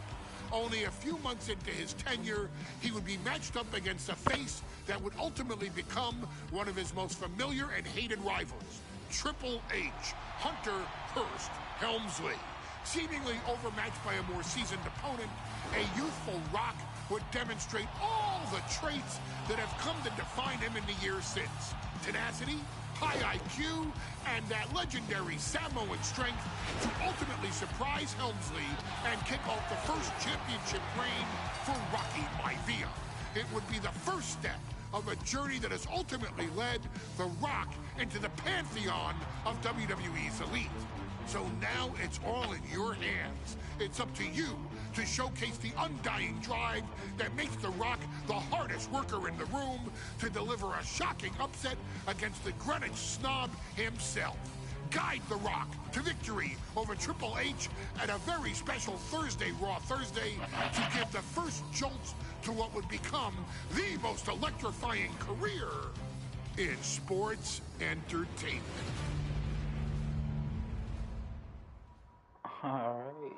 Only a few months into his tenure, he would be matched up against a face that would ultimately become one of his most familiar and hated rivals, Triple H, Hunter Hearst Helmsley. Seemingly overmatched by a more seasoned opponent, a youthful Rock would demonstrate all the traits that have come to define him in the years since. Tenacity, high IQ, and that legendary Samoan strength to ultimately surprise Helmsley and kick off the first championship reign for Rocky Maivia. It would be the first step of a journey that has ultimately led The Rock into the pantheon of WWE's elite. So now it's all in your hands. It's up to you to showcase the undying drive that makes The Rock the hardest worker in the room to deliver a shocking upset against the Greenwich snob himself. Guide The Rock to victory over Triple H at a very special Thursday Raw Thursday to give the first jolts to what would become the most electrifying career in sports entertainment. Alright.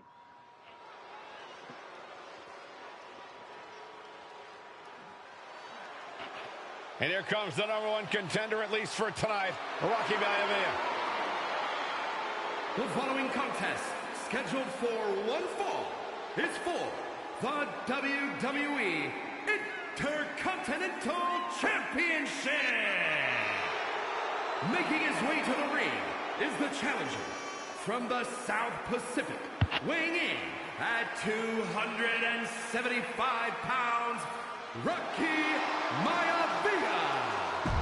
And here comes the #1 contender, at least for tonight, Rocky Maivia. The following contest, scheduled for one fall, is for the WWE Intercontinental Championship. Making his way to the ring is the challenger from the South Pacific, weighing in at 275 pounds, Rocky Maivia.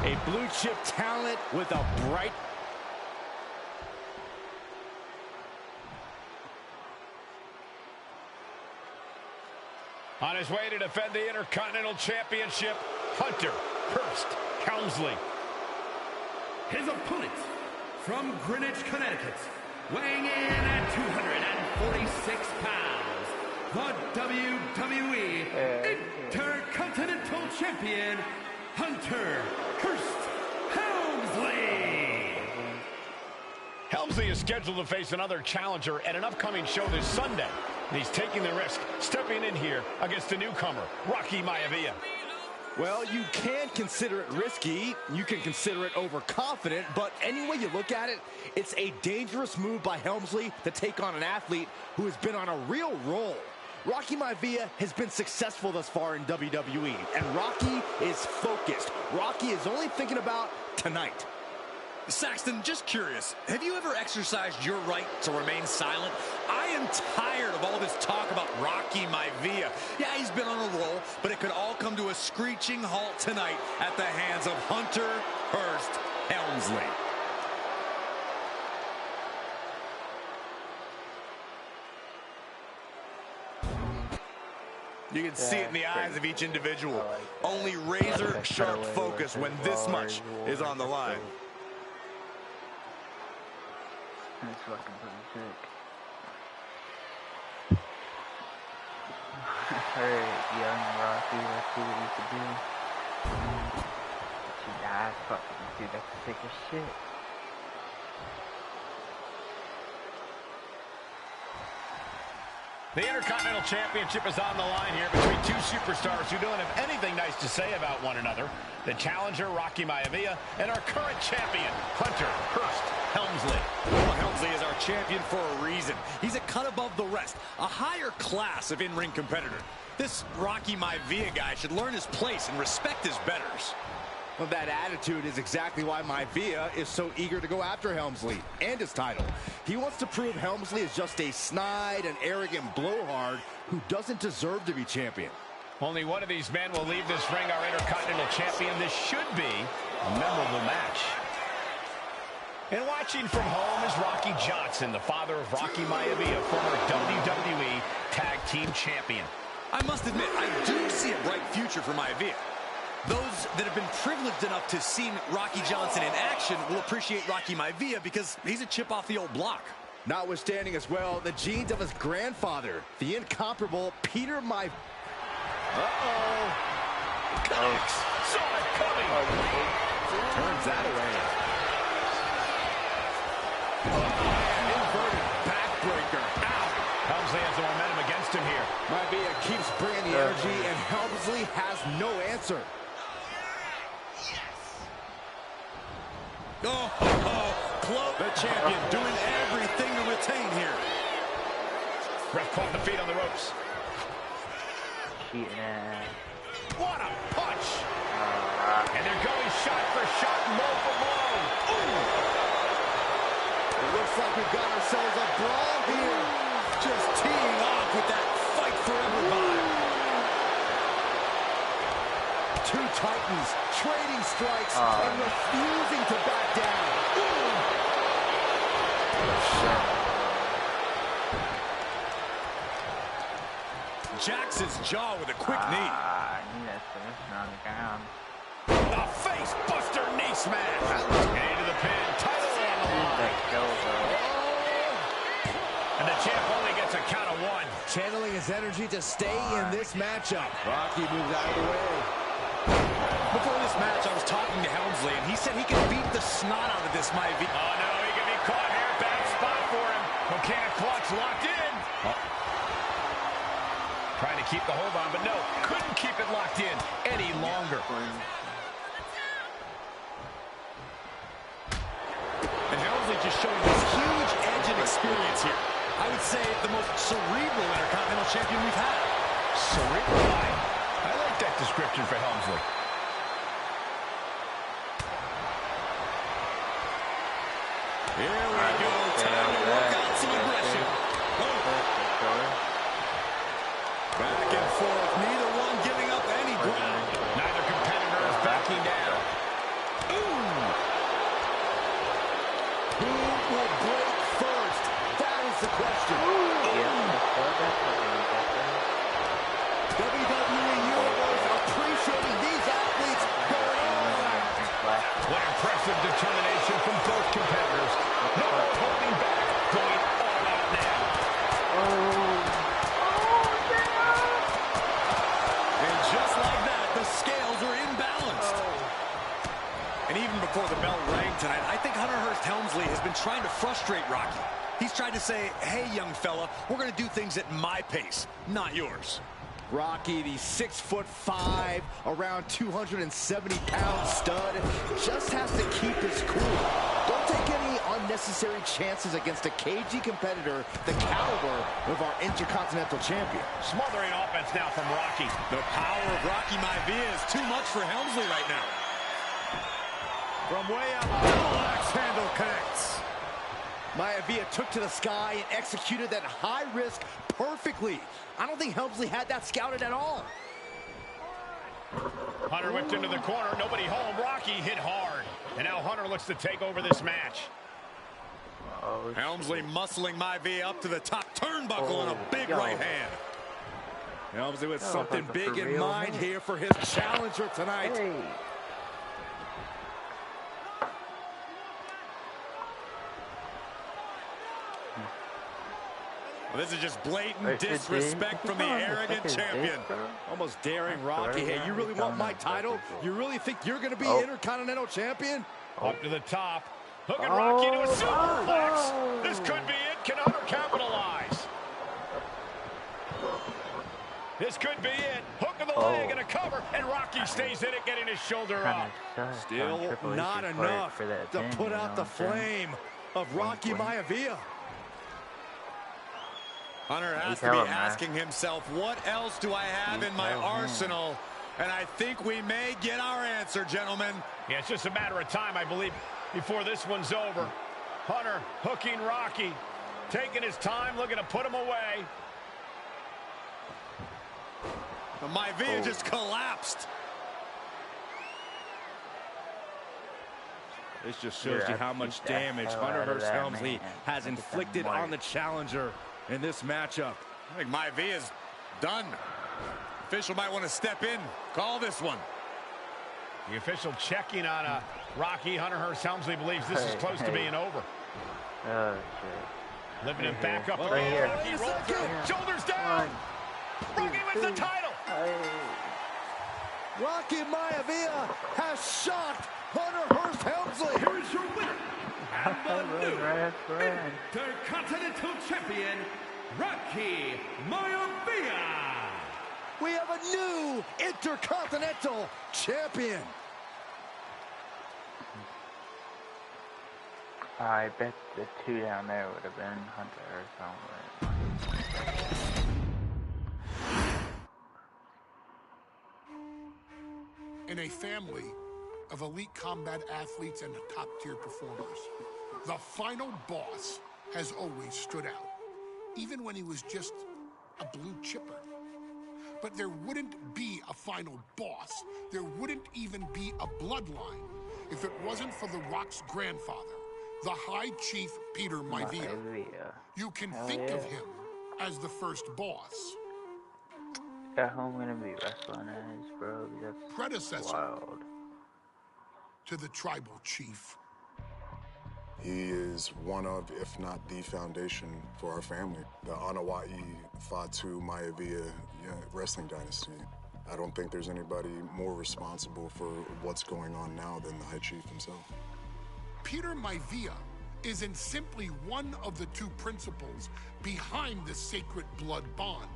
A blue chip talent with a bright On his way to defend the Intercontinental Championship, Hunter Hearst Helmsley. His opponent from Greenwich, Connecticut, weighing in at 246 pounds, the WWE Intercontinental Champion, Hunter Hearst Helmsley. Helmsley is scheduled to face another challenger at an upcoming show this Sunday. And he's taking the risk, stepping in here against a newcomer, Rocky Maivia. Well, you can consider it risky, you can consider it overconfident, but any way you look at it, it's a dangerous move by Helmsley to take on an athlete who has been on a real roll. Rocky Maivia has been successful thus far in WWE, and Rocky is focused. Rocky is only thinking about tonight. Saxton, just curious, have you ever exercised your right to remain silent? I am tired of all this talk about Rocky Maivia. Yeah, he's been on a roll, but it could all come to a screeching halt tonight at the hands of Hunter Hearst Helmsley. You can see it in the eyes of each individual. Only razor-sharp focus when this much is on the line. That's fucking pretty sick. Alright, young Rocky, let's see what he can do. She dies, fucking dude, that's sick as shit. The Intercontinental Championship is on the line here between two superstars who don't have anything nice to say about one another. The challenger, Rocky Maivia, and our current champion, Hunter Hearst Helmsley. Well, Helmsley is our champion for a reason. He's a cut above the rest, a higher class of in-ring competitor. This Rocky Maivia guy should learn his place and respect his betters. Well, that attitude is exactly why Maivia is so eager to go after Helmsley and his title. He wants to prove Helmsley is just a snide and arrogant blowhard who doesn't deserve to be champion. Only one of these men will leave this ring our Intercontinental Champion. This should be a memorable match. And watching from home is Rocky Johnson, the father of Rocky Maivia, former WWE Tag Team Champion. I must admit, I do see a bright future for Maivia. Those that have been privileged enough to see Rocky Johnson in action will appreciate Rocky Maivia because he's a chip off the old block. Notwithstanding as well, the genes of his grandfather, the incomparable Peter Maivia. Uh-oh. Connects. Saw it coming. Turns that away. Inverted backbreaker. Ow. Helmsley has the momentum against him here. Maivia keeps bringing the energy, and Helmsley has no answer. Close. The champion doing everything to retain here. Ref caught the feet on the ropes. What a punch! And they're going shot for shot, blow for blow. It looks like we've got ourselves a brawl here. Just teeing off with that fight forever vibe. Two titans trading strikes and refusing to back down. Jacks his jaw with a quick knee. A face buster knee smash. Into the pin. Title on the line. And the champ only gets a count of one. Channeling his energy to stay in this matchup. Rocky moves out of the way. Before this match, I was talking to Helmsley, and he said he can beat the snot out of this Maivia. Oh, no, he can be caught here. Bad spot for him. Mechanic clutch locked in. Trying to keep the hold on, but no, couldn't keep it locked in any longer. And Helmsley just showing this huge edge and experience here. I would say the most cerebral Intercontinental Champion we've had. Cerebral? I like that description for Helmsley. Here we go. Time to work out some aggression. Back and forth. Neither one giving up any ground. Neither competitor is backing down. Who will break first? That is the question. trying to frustrate Rocky. He's trying to say, hey, young fella, we're going to do things at my pace, not yours. Rocky, the 6'5", around 270-pound stud, just has to keep his cool. Don't take any unnecessary chances against a cagey competitor the caliber of our Intercontinental Champion. Smothering offense now from Rocky. The power of Rocky Maivia is too much for Helmsley right now. From way out, double axe handle connects. Maivia took to the sky and executed that high risk perfectly. I don't think Helmsley had that scouted at all. Hunter whipped into the corner, nobody home. Rocky hit hard. And now Hunter looks to take over this match. Oh, Helmsley muscling Maivia up to the top turnbuckle and a big right hand. Helmsley with something big in mind here for his challenger tonight. Hey. Well, this is just blatant disrespect from the arrogant champion. Almost daring Rocky. Hey, you really want my title? You really think you're going to be Intercontinental Champion? Up to the top. Hooking Rocky to a superplex. This could be it. Can Hunter capitalize? This could be it. Hook of the leg and a cover. And Rocky stays in it, getting his shoulder up. Still not enough to put out the flame of Rocky Maivia. Hunter has to be asking himself, what else do I have in my arsenal? And I think we may get our answer, gentlemen. Yeah, it's just a matter of time, I believe, before this one's over. Hunter hooking Rocky, taking his time, looking to put him away. Maivia just collapsed. This just shows you how much damage Hunter Hearst Helmsley has inflicted on the challenger in this matchup. I think Maivia's done. Official might want to step in, call this one. The official checking on Rocky. Hunter Hearst Helmsley believes this is close to being over. Oh, shit. Lifting him back up. Right here. Rocky rolls through. Shoulders down. Rocky wins the title. Rocky Maivia has shocked Hunter Hearst Helmsley. Here is your winner, and the new Intercontinental Champion, Rocky Maivia. We have a new Intercontinental Champion. I bet the two down there would have been Hunter or somewhere. In a family of elite combat athletes and top-tier performers, the final boss has always stood out, even when he was just a blue chipper. But there wouldn't be a final boss. There wouldn't even be a bloodline if it wasn't for The Rock's grandfather, the High Chief Peter Maivia. You can think of him as the first boss. Got who I'm gonna be wrestling as, bro. That's predecessor wild. To the tribal chief. He is one of, if not the foundation for our family. The Anoa'i Fatu Maivia wrestling dynasty. I don't think there's anybody more responsible for what's going on now than the High Chief himself. Peter Maivia isn't simply one of the two principals behind the sacred blood bond.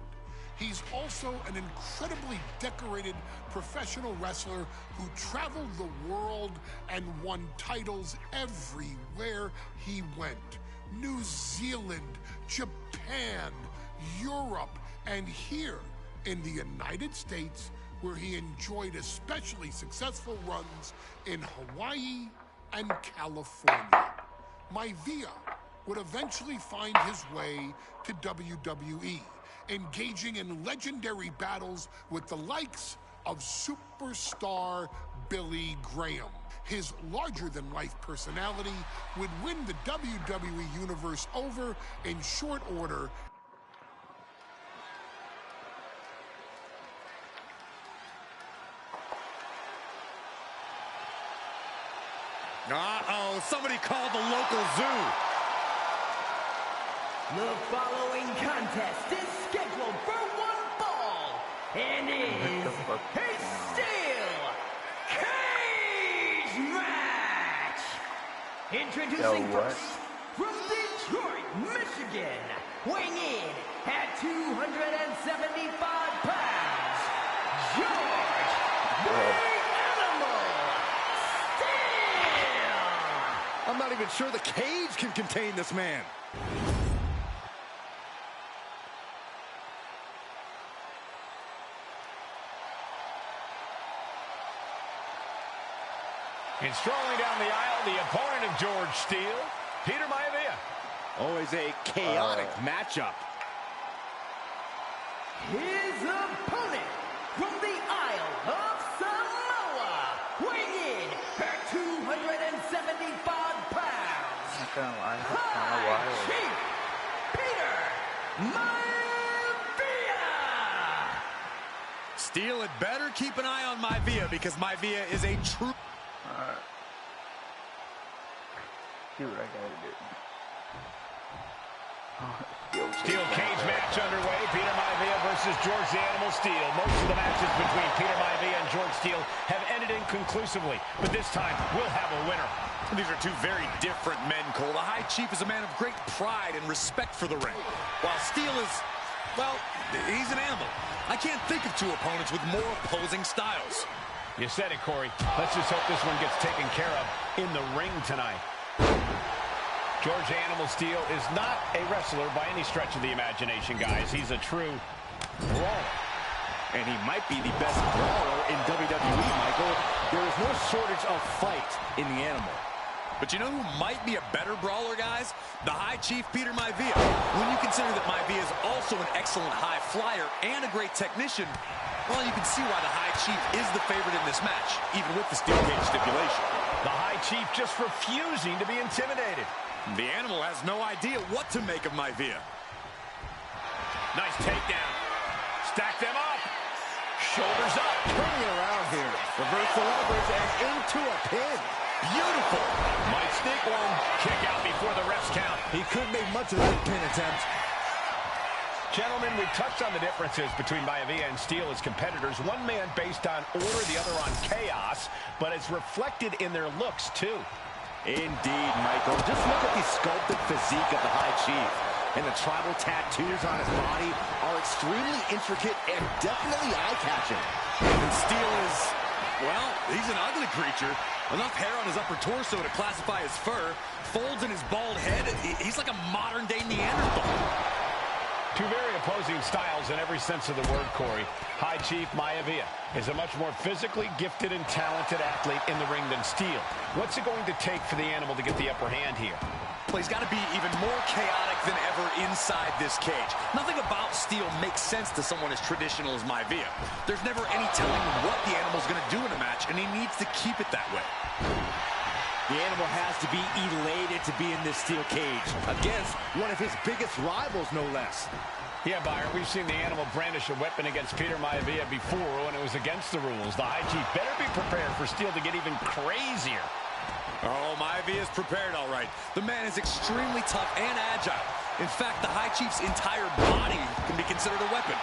He's also an incredibly decorated professional wrestler who traveled the world and won titles everywhere he went. New Zealand, Japan, Europe, and here in the United States, where he enjoyed especially successful runs in Hawaii and California. Maivia would eventually find his way to WWE, engaging in legendary battles with the likes of superstar Billy Graham. His larger-than-life personality would win the WWE Universe over in short order. Uh-oh, somebody called the local zoo. The following contest is scheduled for one fall and is a steel cage match. Introducing first, Michigan, weighing in at 275 pounds, George the Animal Steele! I'm not even sure the cage can contain this man. And strolling down the aisle, the opponent of George Steele, Peter Maivia. Always a chaotic matchup. His opponent from the Isle of Samoa, weighing in at 275 pounds, Not gonna lie, it's kind of wild. Chief Peter Maivia! Steele had better keep an eye on Maivia because Maivia is a true... Alright. See what I gotta do. Steel cage match underway. Peter Maivia versus George the Animal Steele. Most of the matches between Peter Maivia and George Steele have ended inconclusively, but this time we'll have a winner. These are two very different men, Cole. The High Chief is a man of great pride and respect for the ring, while Steele is, well, he's an animal. I can't think of two opponents with more opposing styles. You said it, Corey. Let's just hope this one gets taken care of in the ring tonight. George Animal Steele is not a wrestler by any stretch of the imagination, guys. He's a true brawler. And he might be the best brawler in WWE, Michael. There is no shortage of fight in the Animal. But you know who might be a better brawler, guys? The High Chief, Peter Maivia. When you consider that Maivia is also an excellent high flyer and a great technician, well, you can see why the High Chief is the favorite in this match, even with the steel cage stipulation. The High Chief just refusing to be intimidated. The Animal has no idea what to make of Maivia. Nice takedown. Stack them up. Shoulders up. Turning it around here. Reversal leverage and into a pin. Beautiful. Might sneak one. Kick out before the ref's count. He couldn't make much of that pin attempt. Gentlemen, we touched on the differences between Maivia and Steele as competitors. One man based on order, the other on chaos, but it's reflected in their looks, too. Indeed, Michael. Just look at the sculpted physique of the High Chief. And the tribal tattoos on his body are extremely intricate and definitely eye-catching. And Steele is, well, he's an ugly creature. Enough hair on his upper torso to classify as fur. Folds in his bald head. He's like a modern-day Neanderthal. Two very opposing styles in every sense of the word, Corey. High Chief Maivia is a much more physically gifted and talented athlete in the ring than Steele. What's it going to take for the Animal to get the upper hand here? Well, he's got to be even more chaotic than ever inside this cage. Nothing about Steele makes sense to someone as traditional as Maivia. There's never any telling what the Animal's going to do in a match, and he needs to keep it that way. The Animal has to be elated to be in this steel cage against one of his biggest rivals, no less. Yeah, Byron, we've seen the Animal brandish a weapon against Peter Maivia before when it was against the rules. The High Chief better be prepared for Steele to get even crazier. Oh, Maivia is prepared, all right. The man is extremely tough and agile. In fact, the High Chief's entire body can be considered a weapon.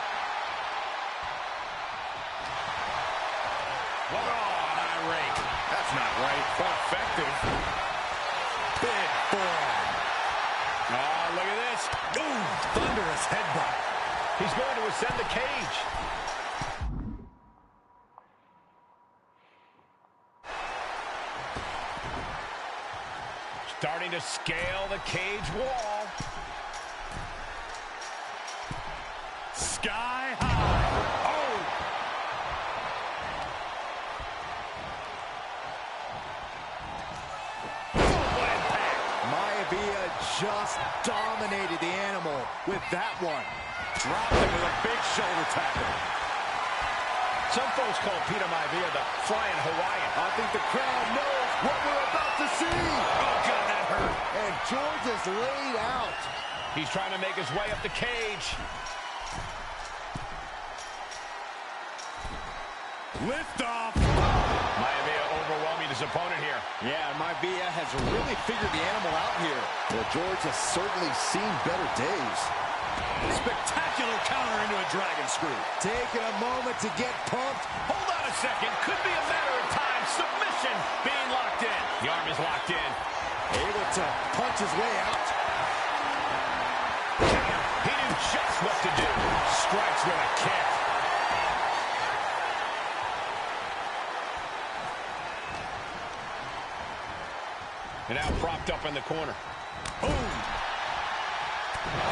Oh, high rake. That's not right, but effective. Big forearm. Oh, look at this. Ooh, thunderous headbutt. He's going to ascend the cage. Starting to scale the cage wall. Sky high. Oh! Maivia just dominated the Animal with that one. Dropped him with a big shoulder tackle. Some folks call Peter Maivia the Flying Hawaiian. I think the crowd knows what we're about to see. Oh, God, that hurt. And George is laid out. He's trying to make his way up the cage. Lift off. Maivia overwhelming his opponent here. Yeah, Maivia has really figured the Animal out here. Well, George has certainly seen better days. Spectacular counter into a dragon screw. Taking a moment to get pumped. Hold on a second. Could be a matter of time. Submission being locked in. The arm is locked in. Able to punch his way out. And now propped up in the corner. Boom! When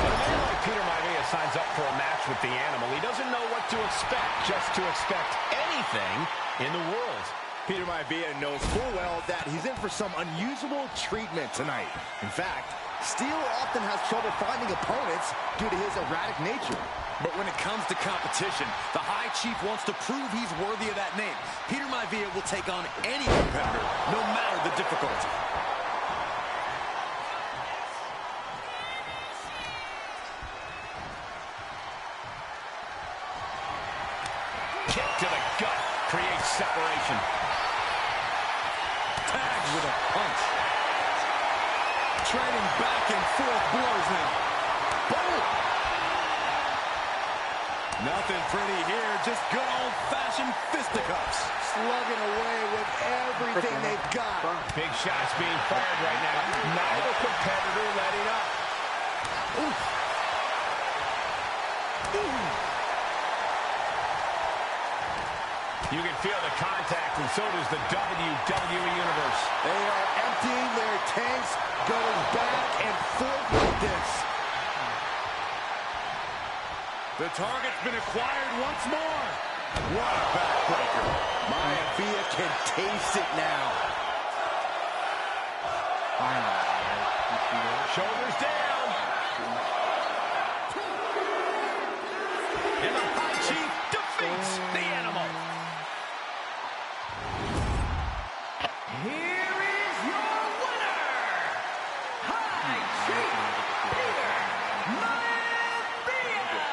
a man like Peter Maivia signs up for a match with the Animal, he doesn't know what to expect, just to expect anything in the world. Peter Maivia knows full well that he's in for some unusual treatment tonight. In fact, Steele often has trouble finding opponents due to his erratic nature. But when it comes to competition, the High Chief wants to prove he's worthy of that name. Peter Maivia will take on any competitor, no matter the difficulty. Kick to the gut creates separation. Tagged with a punch. Trading back and forth blows now. Boom! Nothing pretty here, just good old-fashioned fisticuffs. Slugging away with everything they've got. Big shots being fired right now. Neither competitor letting up. Oof. Ooh. You can feel the contact, and so does the WWE Universe. They are emptying their tanks, going back and forth with this. The target's been acquired once more. What a backbreaker. Maivia can taste it now. Shoulders down. And the High Chief defeats the Animal. Here is your winner, High Chief Peter Maivia.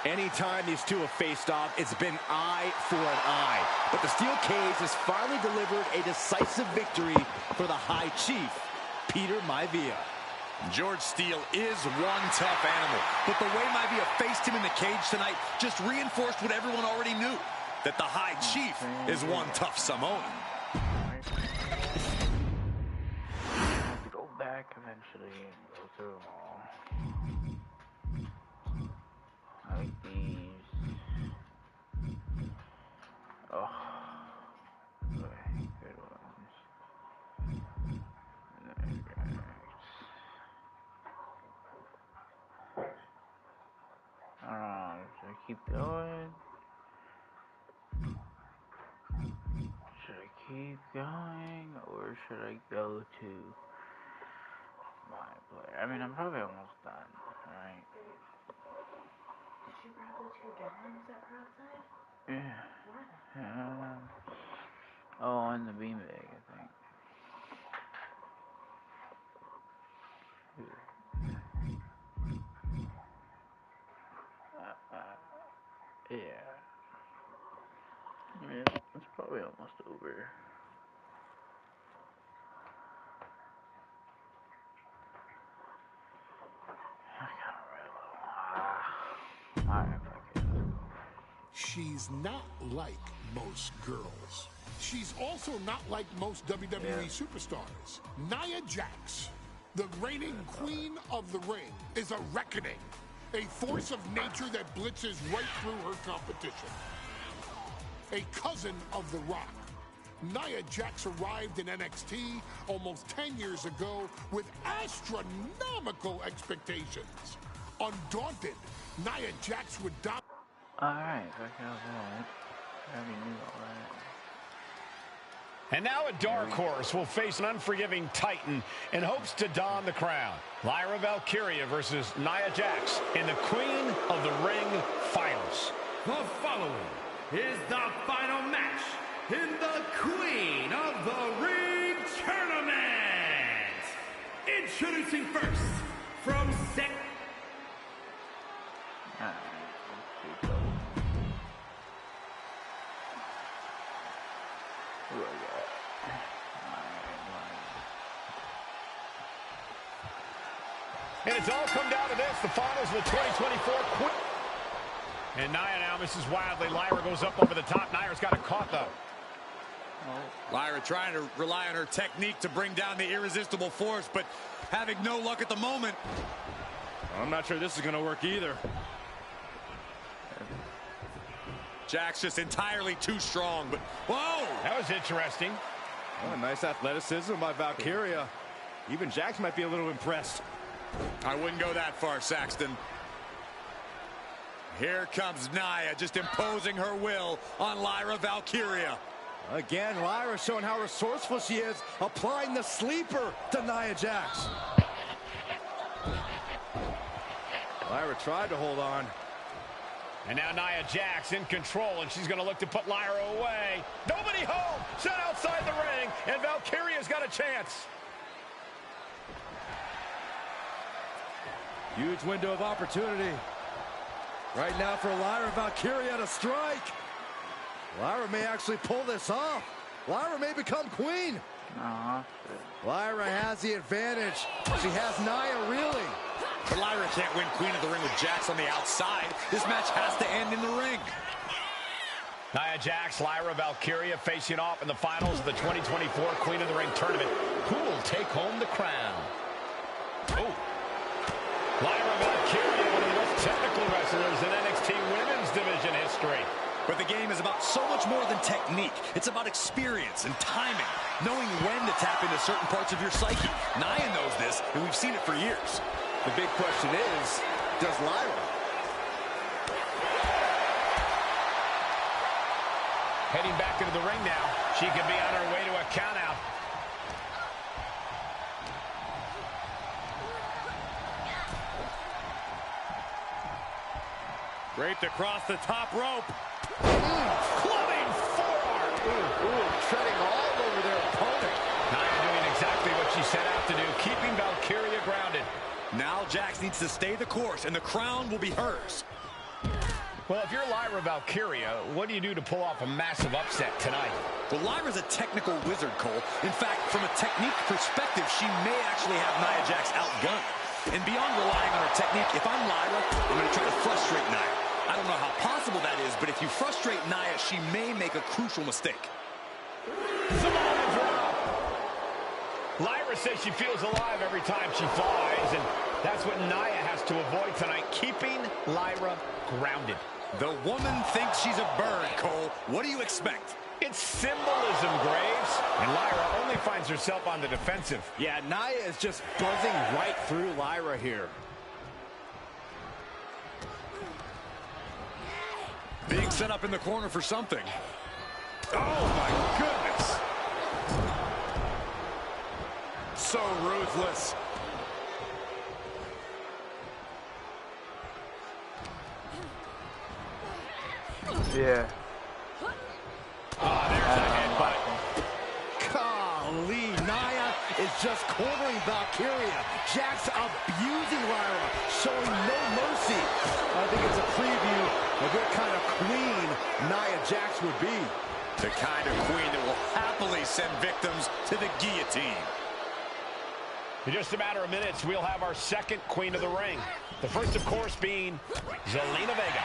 Anytime these two have faced off, it's been eye for an eye. But the steel cage has finally delivered a decisive victory for the High Chief, Peter Maivia. George Steele is one tough animal, but the way Maivia faced him in the cage tonight just reinforced what everyone already knew, that the High Chief is one tough Samoan. Go back eventually and go through them all. Like these. Oh. Okay, good ones. Should I keep going? Should I keep going, or should I go to my player? I mean, I'm probably almost done, right? Did you grab the two gallons that were outside? Yeah. Why? Oh, and the beanbag, I think. Yeah. Yeah, it's probably almost over. I got a Alright, fuck it. She's not like most girls. She's also not like most WWE superstars. Nia Jax, the reigning queen of the ring, is a reckoning. A force of nature that blitzes right through her competition. A cousin of The Rock. Nia Jax arrived in NXT almost 10 years ago with astronomical expectations. Undaunted, Nia Jax would dominate. Alright, fuck all that. I already knew all that. And now a dark horse will face an unforgiving Titan in hopes to don the crown. Lyra Valkyria versus Nia Jax in the Queen of the Ring Finals. The following is the final match in the Queen of the Ring Tournament. Introducing first, from Sec... And it's all come down to this, the finals of the 2024 Queen. And Nia now misses wildly. Lyra goes up over the top. Nia's got it caught, though. Lyra trying to rely on her technique to bring down the irresistible force, but having no luck at the moment. I'm not sure this is going to work either. Jack's just entirely too strong, but whoa! That was interesting. Oh, nice athleticism by Valkyria. Even Jax might be a little impressed. I wouldn't go that far, Saxton. Here comes Nia, just imposing her will on Lyra Valkyria. Again, Lyra showing how resourceful she is, applying the sleeper to Nia Jax. Lyra tried to hold on. And now Nia Jax in control, and she's going to look to put Lyra away. Nobody home, set outside the ring, and Valkyria's got a chance. Huge window of opportunity. Right now for Lyra Valkyria to strike. Lyra may actually pull this off. Lyra may become queen. Lyra has the advantage. She has Nia reeling. But Lyra can't win Queen of the Ring with Jax on the outside. This match has to end in the ring. Nia Jax, Lyra Valkyria facing off in the finals of the 2024 Queen of the Ring tournament. Who will take home the crown? Oh. Lyra Valkyria, one of the most technical wrestlers in NXT Women's Division history. But the game is about so much more than technique. It's about experience and timing, knowing when to tap into certain parts of your psyche. Nia knows this, and we've seen it for years. The big question is, does Lyra? Heading back into the ring now. She could be on her way to a countout. Draped across the top rope. Clubbing forearm. Treading all over their opponent. Nia doing exactly what she set out to do, keeping Valkyria grounded. Now Jax needs to stay the course, and the crown will be hers. Well, if you're Lyra Valkyria, what do you do to pull off a massive upset tonight? Well, Lyra's a technical wizard, Cole. In fact, from a technique perspective, she may actually have Nia Jax outgunned. And beyond relying on her technique, if I'm Lyra, I'm going to try to frustrate Nia. I don't know how possible that is, but if you frustrate Nia, she may make a crucial mistake. Samoan drop. Lyra says she feels alive every time she flies, and that's what Nia has to avoid tonight, keeping Lyra grounded. The woman thinks she's a bird, Cole. What do you expect? It's symbolism, Graves. And Lyra only finds herself on the defensive. Yeah, Nia is just buzzing right through Lyra here. Being set up in the corner for something. Oh, my goodness. So ruthless. Yeah. Oh, there's a headbutt. Golly, Nia is just cornering Valkyria. Jax abusing Lyra, showing no mercy. I think it's a preview of what kind of queen Nia Jax would be. The kind of queen that will happily send victims to the guillotine. In just a matter of minutes, we'll have our second Queen of the Ring. The first, of course, being Zelina Vega.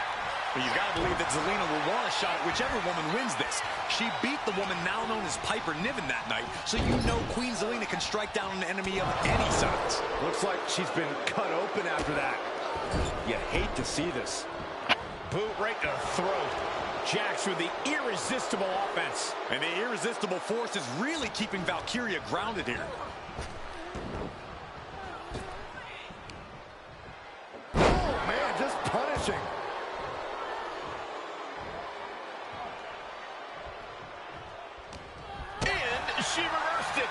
But you've got to believe that Zelina will want a shot at whichever woman wins this. She beat the woman now known as Piper Niven that night, so you know Queen Zelina can strike down an enemy of any size. Looks like she's been cut open after that. You hate to see this. Boot right to the throat. Jax with the irresistible offense. And the irresistible force is really keeping Valkyria grounded here. Oh, man, just punishing. And she reversed it.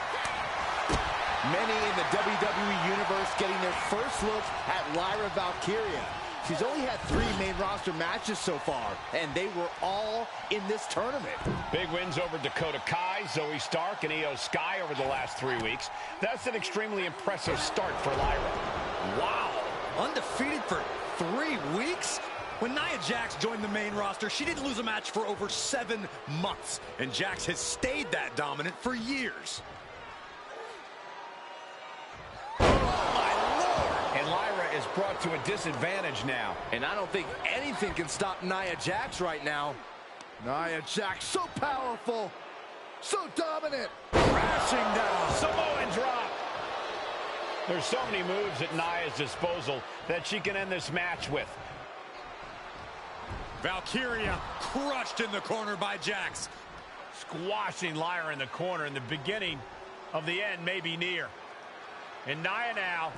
Many in the WWE Universe getting their first look at Lyra Valkyria. She's only had 3 main roster matches so far, and they were all in this tournament. Big wins over Dakota Kai, Zoe Stark, and Io Sky over the last 3 weeks. That's an extremely impressive start for Lyra. Wow, undefeated for 3 weeks? When Nia Jax joined the main roster, she didn't lose a match for over 7 months, and Jax has stayed that dominant for years. And Lyra is brought to a disadvantage now. And I don't think anything can stop Nia Jax right now. Nia Jax, so powerful, so dominant. Crashing down. Samoan drop. There's so many moves at Nia's disposal that she can end this match with. Valkyria crushed in the corner by Jax. Squashing Lyra in the corner, and the beginning of the end may be near. And Nia now,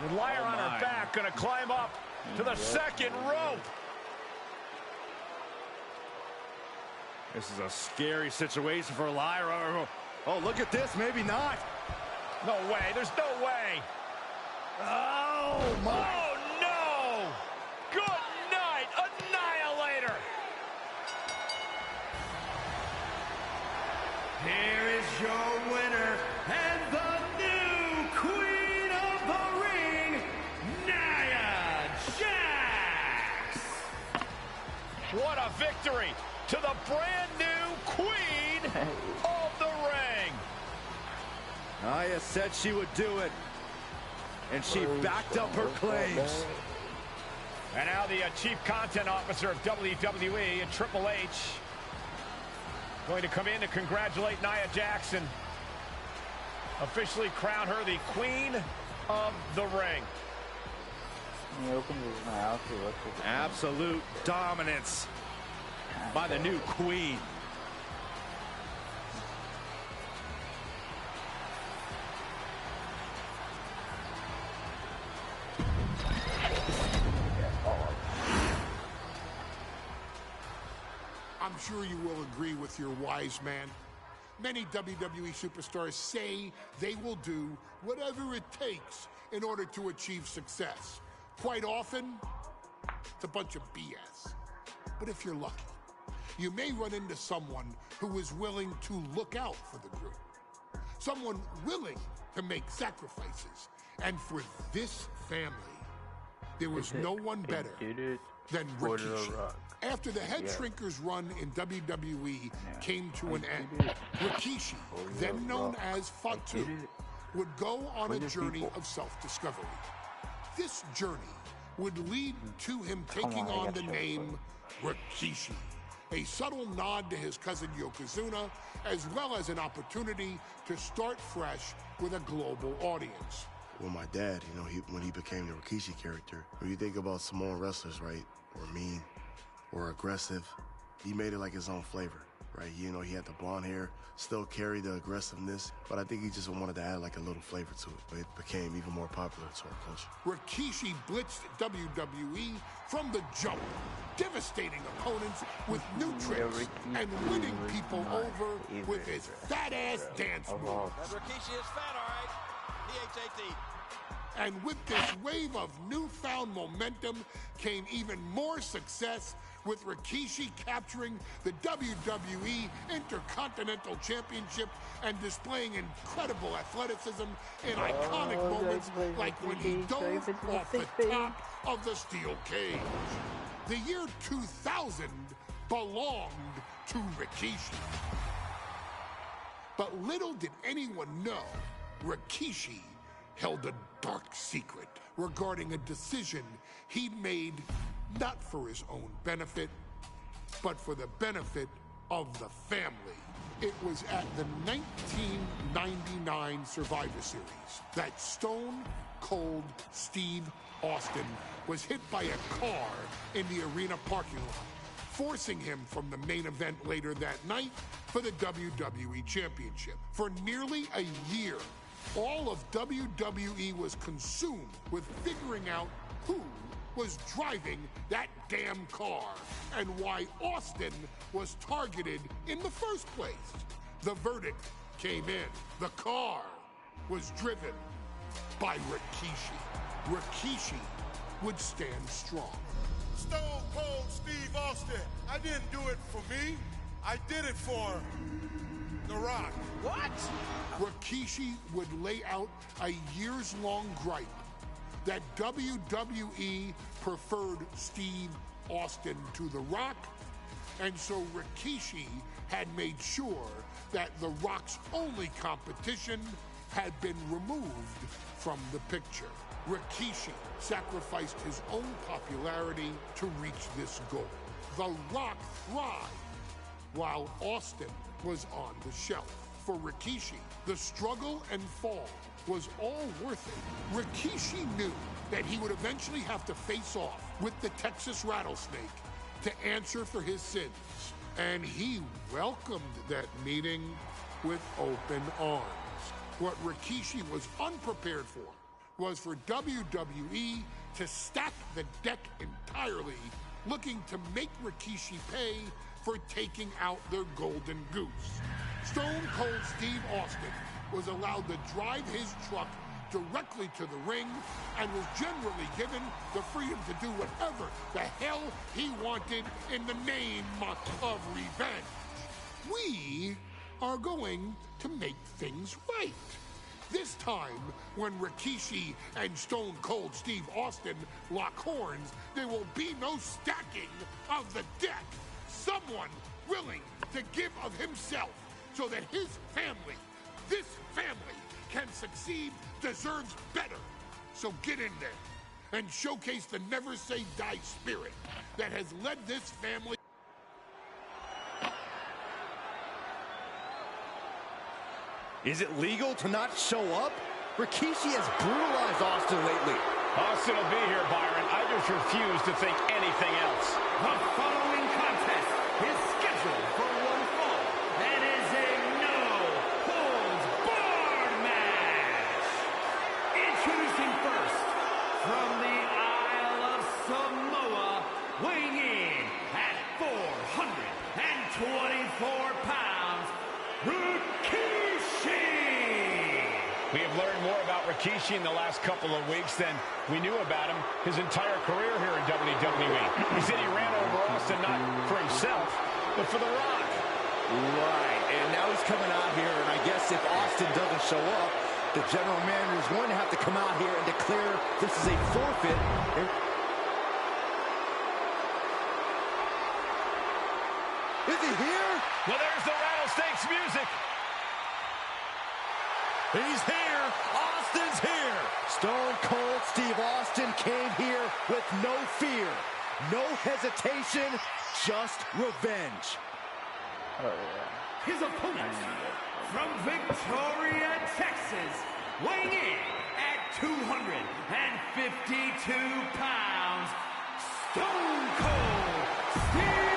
with Lyra on her back, going to climb up to the second rope. This is a scary situation for Lyra. Oh, look at this. Maybe not. No way. There's no way. Oh, my. Oh, no. Good night, Annihilator. Here is your winner and the new Queen of the Ring, Nia Jax. What a victory to the brand new Queen of the Ring. Nia said she would do it, and she backed up her claims. And now the Chief Content Officer of WWE and Triple H going to come in to congratulate Nia Jax, officially crown her the Queen of the Ring. He opens his mouth. He looks at the Absolute dominance by the new Queen. I'm sure you will agree with your wise man. Many WWE superstars say they will do whatever it takes in order to achieve success. Quite often, it's a bunch of BS. But if you're lucky, you may run into someone who is willing to look out for the group. Someone willing to make sacrifices. And for this family, there was no one better than Rikishi. After the Head Shrinkers run in WWE came to an end, Rikishi, then known as Fatu, would go on a journey of self-discovery. This journey would lead to him taking on the name Rikishi, a subtle nod to his cousin Yokozuna, as well as an opportunity to start fresh with a global audience. Well, my dad, you know, when he became the Rikishi character, when you think about Samoan wrestlers, right, or mean, or aggressive, he made it like his own flavor, right? You know, he had the blonde hair, still carried the aggressiveness, but I think he just wanted to add like a little flavor to it. But it became even more popular to our culture. Rikishi blitzed WWE from the jump, devastating opponents with new tricks and winning people over with his fat-ass dance move. Rikishi is fat, all right. P-H-A-T. And with this wave of newfound momentum came even more success, with Rikishi capturing the WWE Intercontinental Championship and displaying incredible athleticism in iconic moments like when he dove off the top of the steel cage. The year 2000 belonged to Rikishi. But little did anyone know, Rikishi held a dark secret regarding a decision he'd made not for his own benefit, but for the benefit of the family. It was at the 1999 Survivor Series that Stone Cold Steve Austin was hit by a car in the arena parking lot, forcing him from the main event later that night for the WWE Championship. For nearly a year, all of WWE was consumed with figuring out who was driving that damn car and why Austin was targeted in the first place. The verdict came in. The car was driven by Rikishi. Rikishi would stand strong. Stone Cold Steve Austin. I didn't do it for me. I did it for The Rock. What? Rikishi would lay out a years-long gripe that WWE preferred Steve Austin to The Rock, and so Rikishi had made sure that The Rock's only competition had been removed from the picture. Rikishi sacrificed his own popularity to reach this goal. The Rock thrived while Austin was on the shelf. For Rikishi, the struggle and fall was all worth it. Rikishi knew that he would eventually have to face off with the Texas Rattlesnake to answer for his sins. and he welcomed that meeting with open arms. What Rikishi was unprepared for was for WWE to stack the deck entirely, looking to make Rikishi pay for taking out their golden goose. Stone Cold Steve Austin was allowed to drive his truck directly to the ring and was generally given the freedom to do whatever the hell he wanted in the name of revenge. We are going to make things right. This time, when Rikishi and Stone Cold Steve Austin lock horns, there will be no stacking of the deck. Someone willing to give of himself so that his family, this family, can succeed, deserves better. So get in there and showcase the never say die spirit that has led this family. Is it legal to not show up? Rikishi has brutalized Austin lately. Austin will be here, Byron. I just refuse to think anything else. The following contest is scheduled for one fall and is a no-holds-barred match. Introducing first, from the Isle of Samoa, weighing in at 424 pounds, Rikishi! We have learned more about Rikishi in the last couple of weeks than we knew about him his entire career here in WWE. He said he ran over Austin not for himself, but for The Rock. Right, and now he's coming out here, and I guess if Austin doesn't show up, the general manager is going to have to come out here and declare this is a forfeit. Is he here? Well, there's the rattlesnakes music. He's here. Austin's here. Stone Cold Steve Austin came here with no fear, no hesitation, just revenge. Oh, yeah. His opponent, from Victoria, Texas, weighing in at 252 pounds, Stone Cold Steve.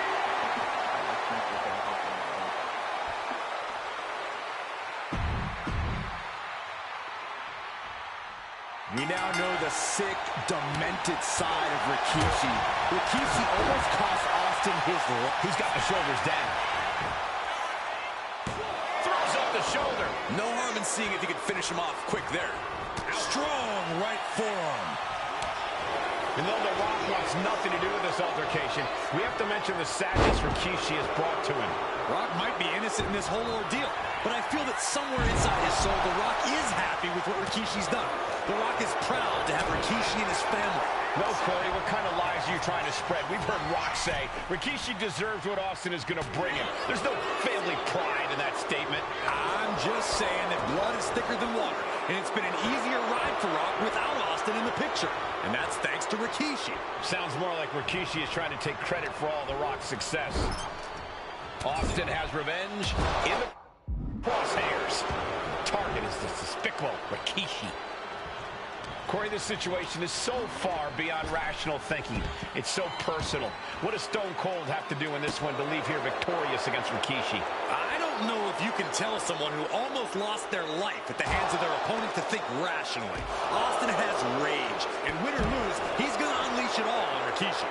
We now know the sick, demented side of Rikishi. Rikishi almost cost Austin his life. He's got the shoulders down. Throws up the shoulder. No harm in seeing if he can finish him off quick there. Strong right forearm. And though The Rock wants nothing to do with this altercation, we have to mention the sadness Rikishi has brought to him. Rock might be innocent in this whole ordeal, but I feel that somewhere inside his soul, The Rock is happy with what Rikishi's done. The Rock is proud to have Rikishi and his family. No, Corey, what kind of lies are you trying to spread? We've heard Rock say Rikishi deserves what Austin is going to bring him. There's no family pride in that statement. I'm just saying that blood is thicker than water, and it's been an easier ride for Rock without Austin in the picture. And that's thanks to Rikishi. Sounds more like Rikishi is trying to take credit for all The Rock's success. Austin has revenge in the crosshairs. Target is the despicable Rikishi. Corey, this situation is so far beyond rational thinking. It's so personal. What does Stone Cold have to do in this one to leave here victorious against Rikishi? I don't know if you can tell someone who almost lost their life at the hands of their opponent to think rationally. Austin has rage, and win or lose, he's going to unleash it all on Rikishi.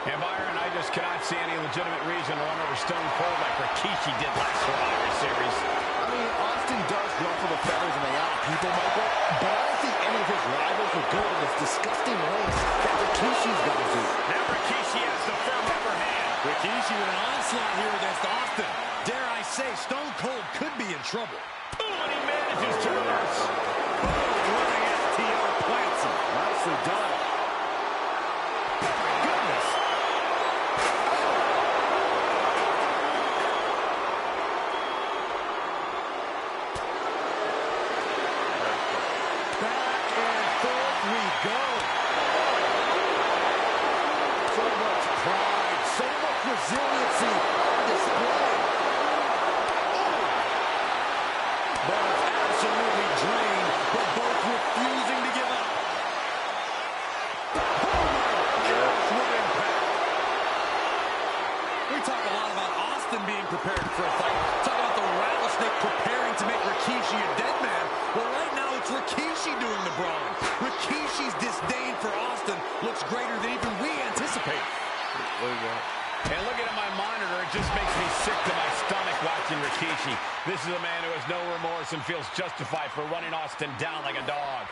And Byron, I just cannot see any legitimate reason to run over Stone Cold like Rikishi did last Survivor Series. I mean, Austin does ruffle the feathers of a lot of people, Michael, but I don't think any of his rivals would go to this disgusting lengths that Rikishi's gone to. Now Rikishi has the firm upper hand. Rikishi with an onslaught here against Austin. Dare I say, Stone Cold could be in trouble. Ooh, and he manages to reverse. Running STO plants him. Nicely done. Goodness. Back and forth we go. So much pride, so much resiliency on display. But it's absolutely drained, but both refusing to give up. Oh my gosh, what impact. We talk a lot preparing for a fight. Talk about the rattlesnake preparing to make Rikishi a dead man. Well, right now it's Rikishi doing the brawling. Rikishi's disdain for Austin looks greater than even we anticipated. And looking at my monitor, it just makes me sick to my stomach watching Rikishi. This is a man who has no remorse and feels justified for running Austin down like a dog.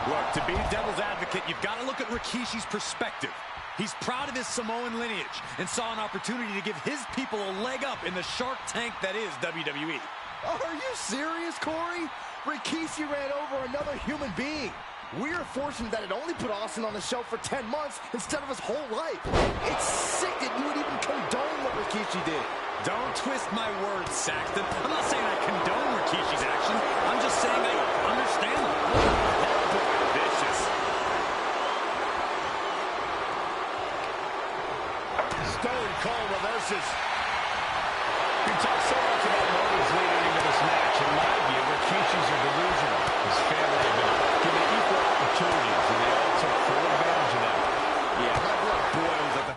Look, to be devil's advocate, you've got to look at Rikishi's perspective. He's proud of his Samoan lineage and saw an opportunity to give his people a leg up in the Shark Tank that is WWE. Are you serious, Corey? Rikishi ran over another human being. We're fortunate that it only put Austin on the shelf for 10 months instead of his whole life. It's sick that you would even condone what Rikishi did. Don't twist my words, Saxton. I'm not saying I condone Rikishi's actions. I'm just saying I understand them. Vicious. Stone Cold reverses. We talk so much about motives leading into this match. In my view, Rikishi's are delusional. His family have been given equal opportunities, and they all took full advantage of them. Yeah, my blood boils at the...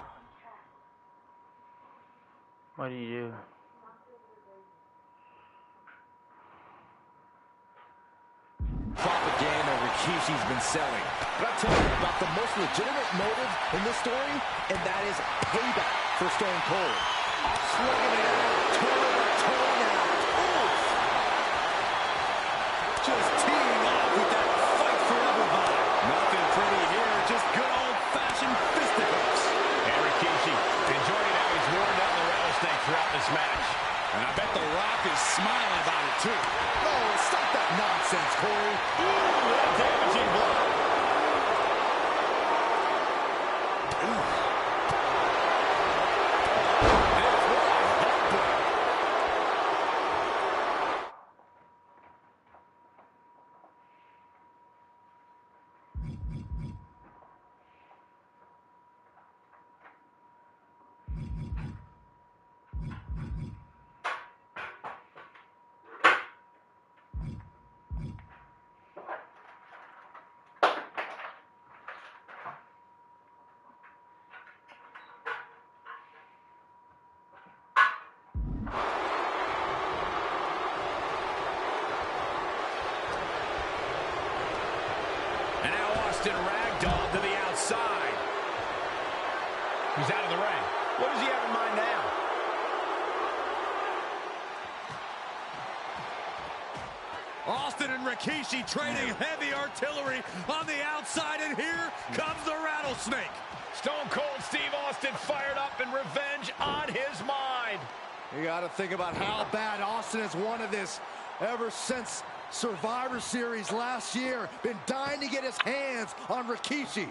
What do you do? Propaganda Rikishi's been selling. But I'll tell you about the most legitimate motive in this story, and that is payback for Stone Cold. Slugging it out, toe to toe now. Oof. Just teeing off with that fight forever vibe. Nothing pretty here, just good old-fashioned fisticuffs. And Rikishi enjoying how he's worn down the rattlesnake throughout this match. And I bet The Rock is smiling about it, too. Oh, stop that nonsense, Corey. Ooh, what a damaging blow. And now Austin ragdolled to the outside. He's out of the ring. What does he have in mind now? Austin and Rikishi trading heavy artillery on the outside, and here comes the rattlesnake. Stone Cold Steve Austin fired up and revenge on his mind. You got to think about how bad Austin has wanted this ever since Survivor Series last year. Been dying to get his hands on Rikishi.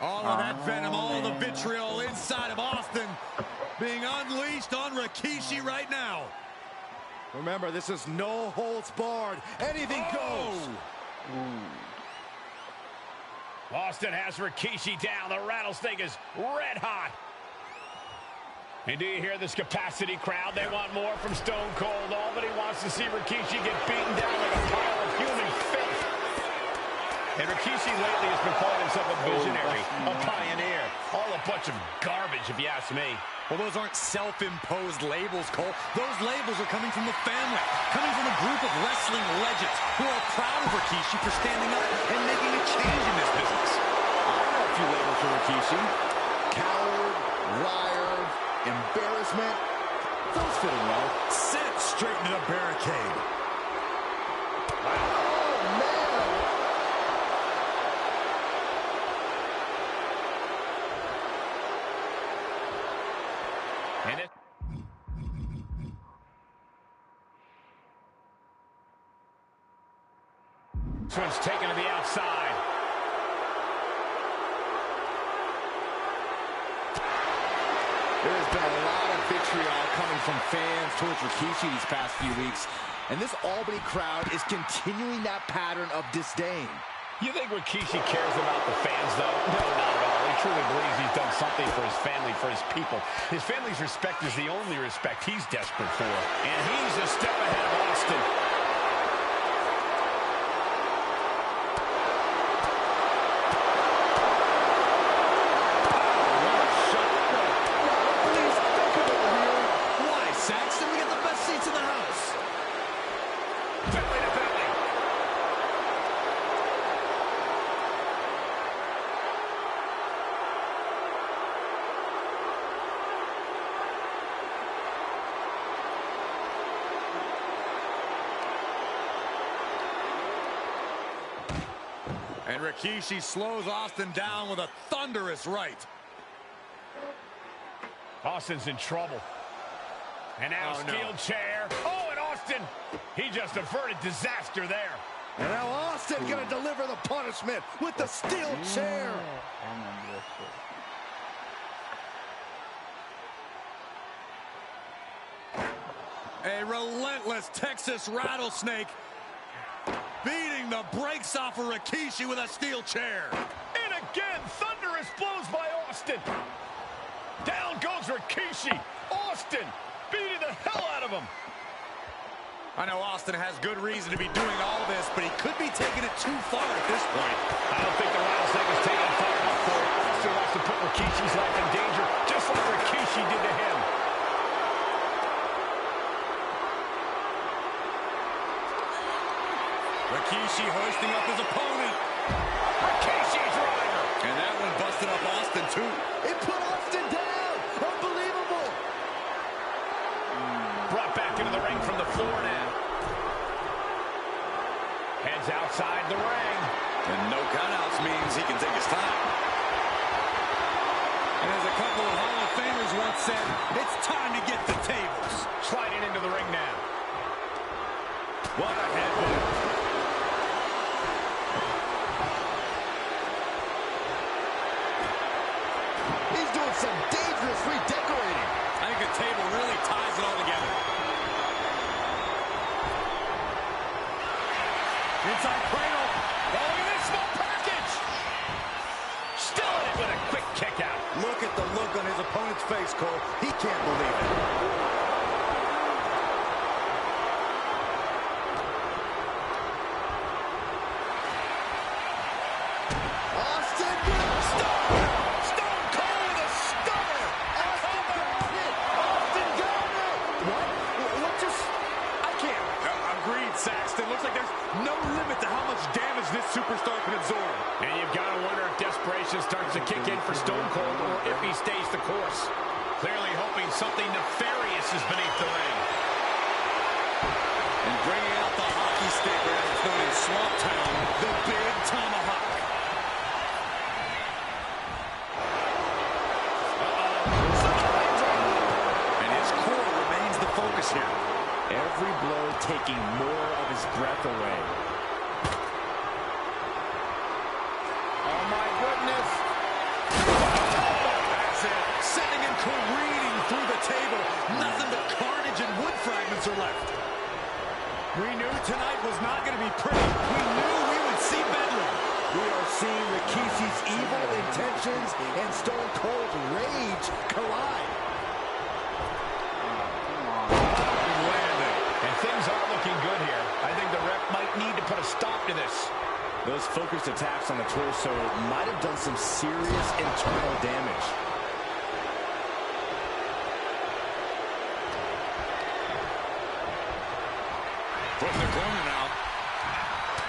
All of that venom, all the vitriol inside of Austin being unleashed on Rikishi right now. Remember, this is no holds barred. Anything goes. Austin has Rikishi down. The rattlesnake is red hot. And do you hear this capacity crowd? They want more from Stone Cold. All that he wants to see Rikishi get beaten down like a pile of human filth. And Rikishi lately has been calling himself a visionary, a pioneer. All a bunch of garbage, if you ask me. Well, those aren't self-imposed labels, Cole. Those labels are coming from the family, coming from a group of wrestling legends who are proud of Rikishi for standing up and making a change in this business. I know a few labels for Rikishi. Coward, liar, embarrassment. Those fit him well. Sit straight into the barricade. Wow. Oh, man. And it... This one's taken to the outside. There's been a lot of vitriol coming from fans towards Rikishi these past few weeks, and this Albany crowd is continuing that pattern of disdain. You think Rikishi cares about the fans, though? No, not at all. He truly believes he's done something for his family, for his people. His family's respect is the only respect he's desperate for. And he's a step ahead of Austin. And Rikishi slows Austin down with a thunderous right. Austin's in trouble. And now steel chair. Oh, and Austin, he just averted disaster there. And now Austin gonna deliver the punishment with the steel chair. I remember this shit. A relentless Texas rattlesnake beating the brakes off of Rikishi with a steel chair. And again, thunderous blows by Austin. Down goes Rikishi. Austin beating the hell out of him. I know Austin has good reason to be doing all this, but he could be taking it too far at this point. I don't think the rattlesnake is taking it far enough for it. Austin wants to put Rikishi's life in danger, just like Rikishi did to him. Rikishi hoisting up his opponent. Rikishi's rider. And that one busted up Austin, too. It put Austin down. Unbelievable. Brought back into the ring from the floor now. Heads outside the ring. And no countouts means he can take his time. And as a couple of Hall of Famers once said, it's time to get the tables. Sliding into the ring now. What a headbutt. He's doing some dangerous redecorating. I think the table really ties it all together. Inside cradle. Oh, look at this small package. Still in it with a quick kick out. Look at the look on his opponent's face, Cole. He can't believe it. Austin Stone Cold with a stunner. Austin got it. Austin got it. What just? I can't. Agreed, Saxton. Looks like there's no limit to how much damage this superstar can absorb. And you've got to wonder if desperation starts to kick in for Stone Cold or if he stays the course. Clearly hoping something nefarious is beneath the ring. And bringing out the hockey stick, as it's known in Swamp Town, the Big Tomahawk. And his core remains the focus here. Every blow taking more of his breath away. Oh my goodness. That's it. Sending him careening through the table. Nothing but carnage and wood fragments are left. We knew tonight was not going to be pretty. We knew we would see bedlam. We are seeing Rikishi's evil intentions and Stone Cold's rage collide. And things are looking good here. I think the ref might need to put a stop to this. Those focused attacks on the torso might have done some serious internal damage. From the corner now.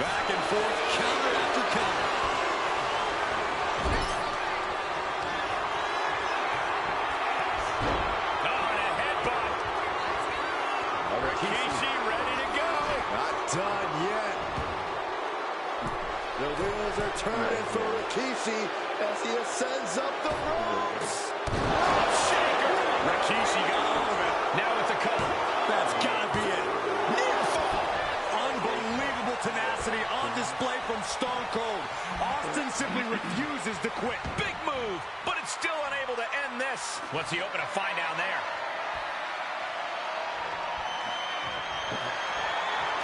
Back and forth, counter after counter. Oh, and a headbutt. Rikishi ready to go. Not done yet. The wheels are turning for Rikishi as he ascends up the ropes. Shaker. Rikishi got all of it. Now with the cover. That's gotta be it. Near fall. Unbelievable tenacity on display from Stone Cold. Austin simply refuses to quit. Big move, but it's still unable to end this. What's he hoping to find down there?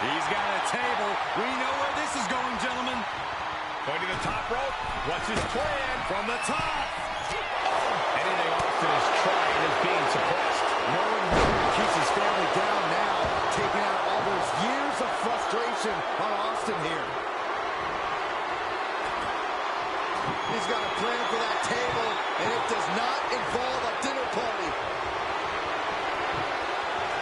He's got a table. We know where this is going, gentlemen. Going to the top rope. What's his plan? From the top. Anything Austin is trying is being suppressed. No one really keeps his family down now, taking out all those years of frustration on Austin here. He's got a plan for that table, and it does not involve a dinner party.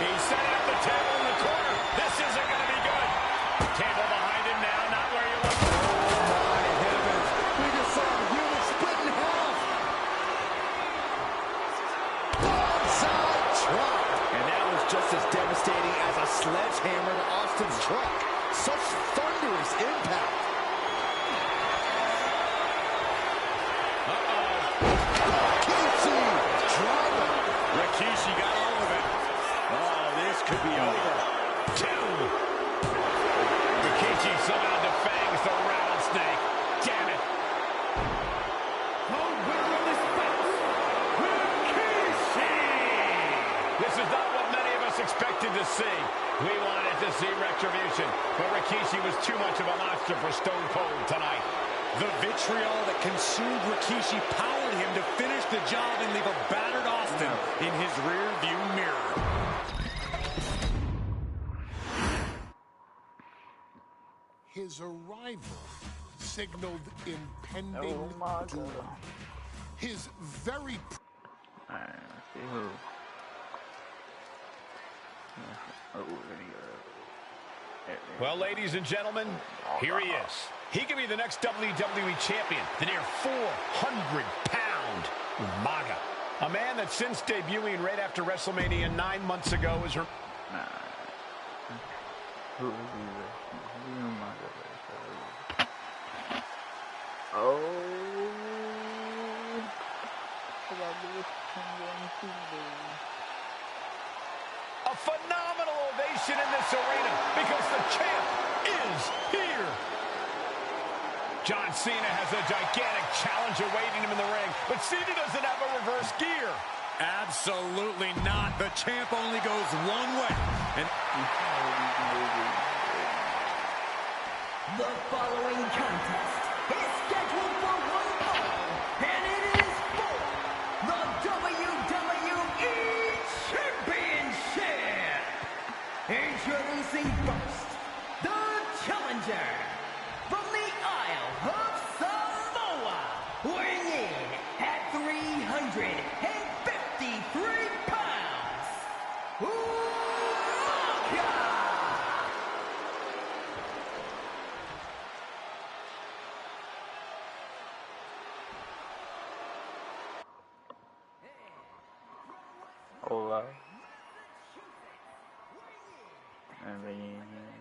He's setting up the table in the corner. This isn't going to be good. Table behind him now, not where you want. Oh my heavens, we just saw a human split in half. Bonsai drop. And that was just as devastating as a sledgehammer to Austin's truck. Such thunderous impact. could be over. 2. Rikishi somehow defangs the rattlesnake. Damn it. The winner of this bout, Rikishi! This is not what many of us expected to see. We wanted to see retribution, but Rikishi was too much of a monster for Stone Cold tonight. The vitriol that consumed Rikishi powered him to finish the job and leave a battered Austin in his rear-view mirror. His arrival signaled impending doom. His very... Alright, let's see who. Well, ladies and gentlemen, here he is. He could be the next WWE champion, the near 400-pound Umaga. A man that since debuting right after WrestleMania 9 months ago is her... Who is he? Umaga. Oh. A phenomenal ovation in this arena because the champ is here. John Cena has a gigantic challenge awaiting him in the ring, but Cena doesn't have a reverse gear. Absolutely not. The champ only goes one way. And the following contest is scheduled for one fall, and it is for the WWE Championship. Introducing first, the challenger from the Isle of Samoa, weighing in at 353 pounds, Umaga! Hola. Bienvenido.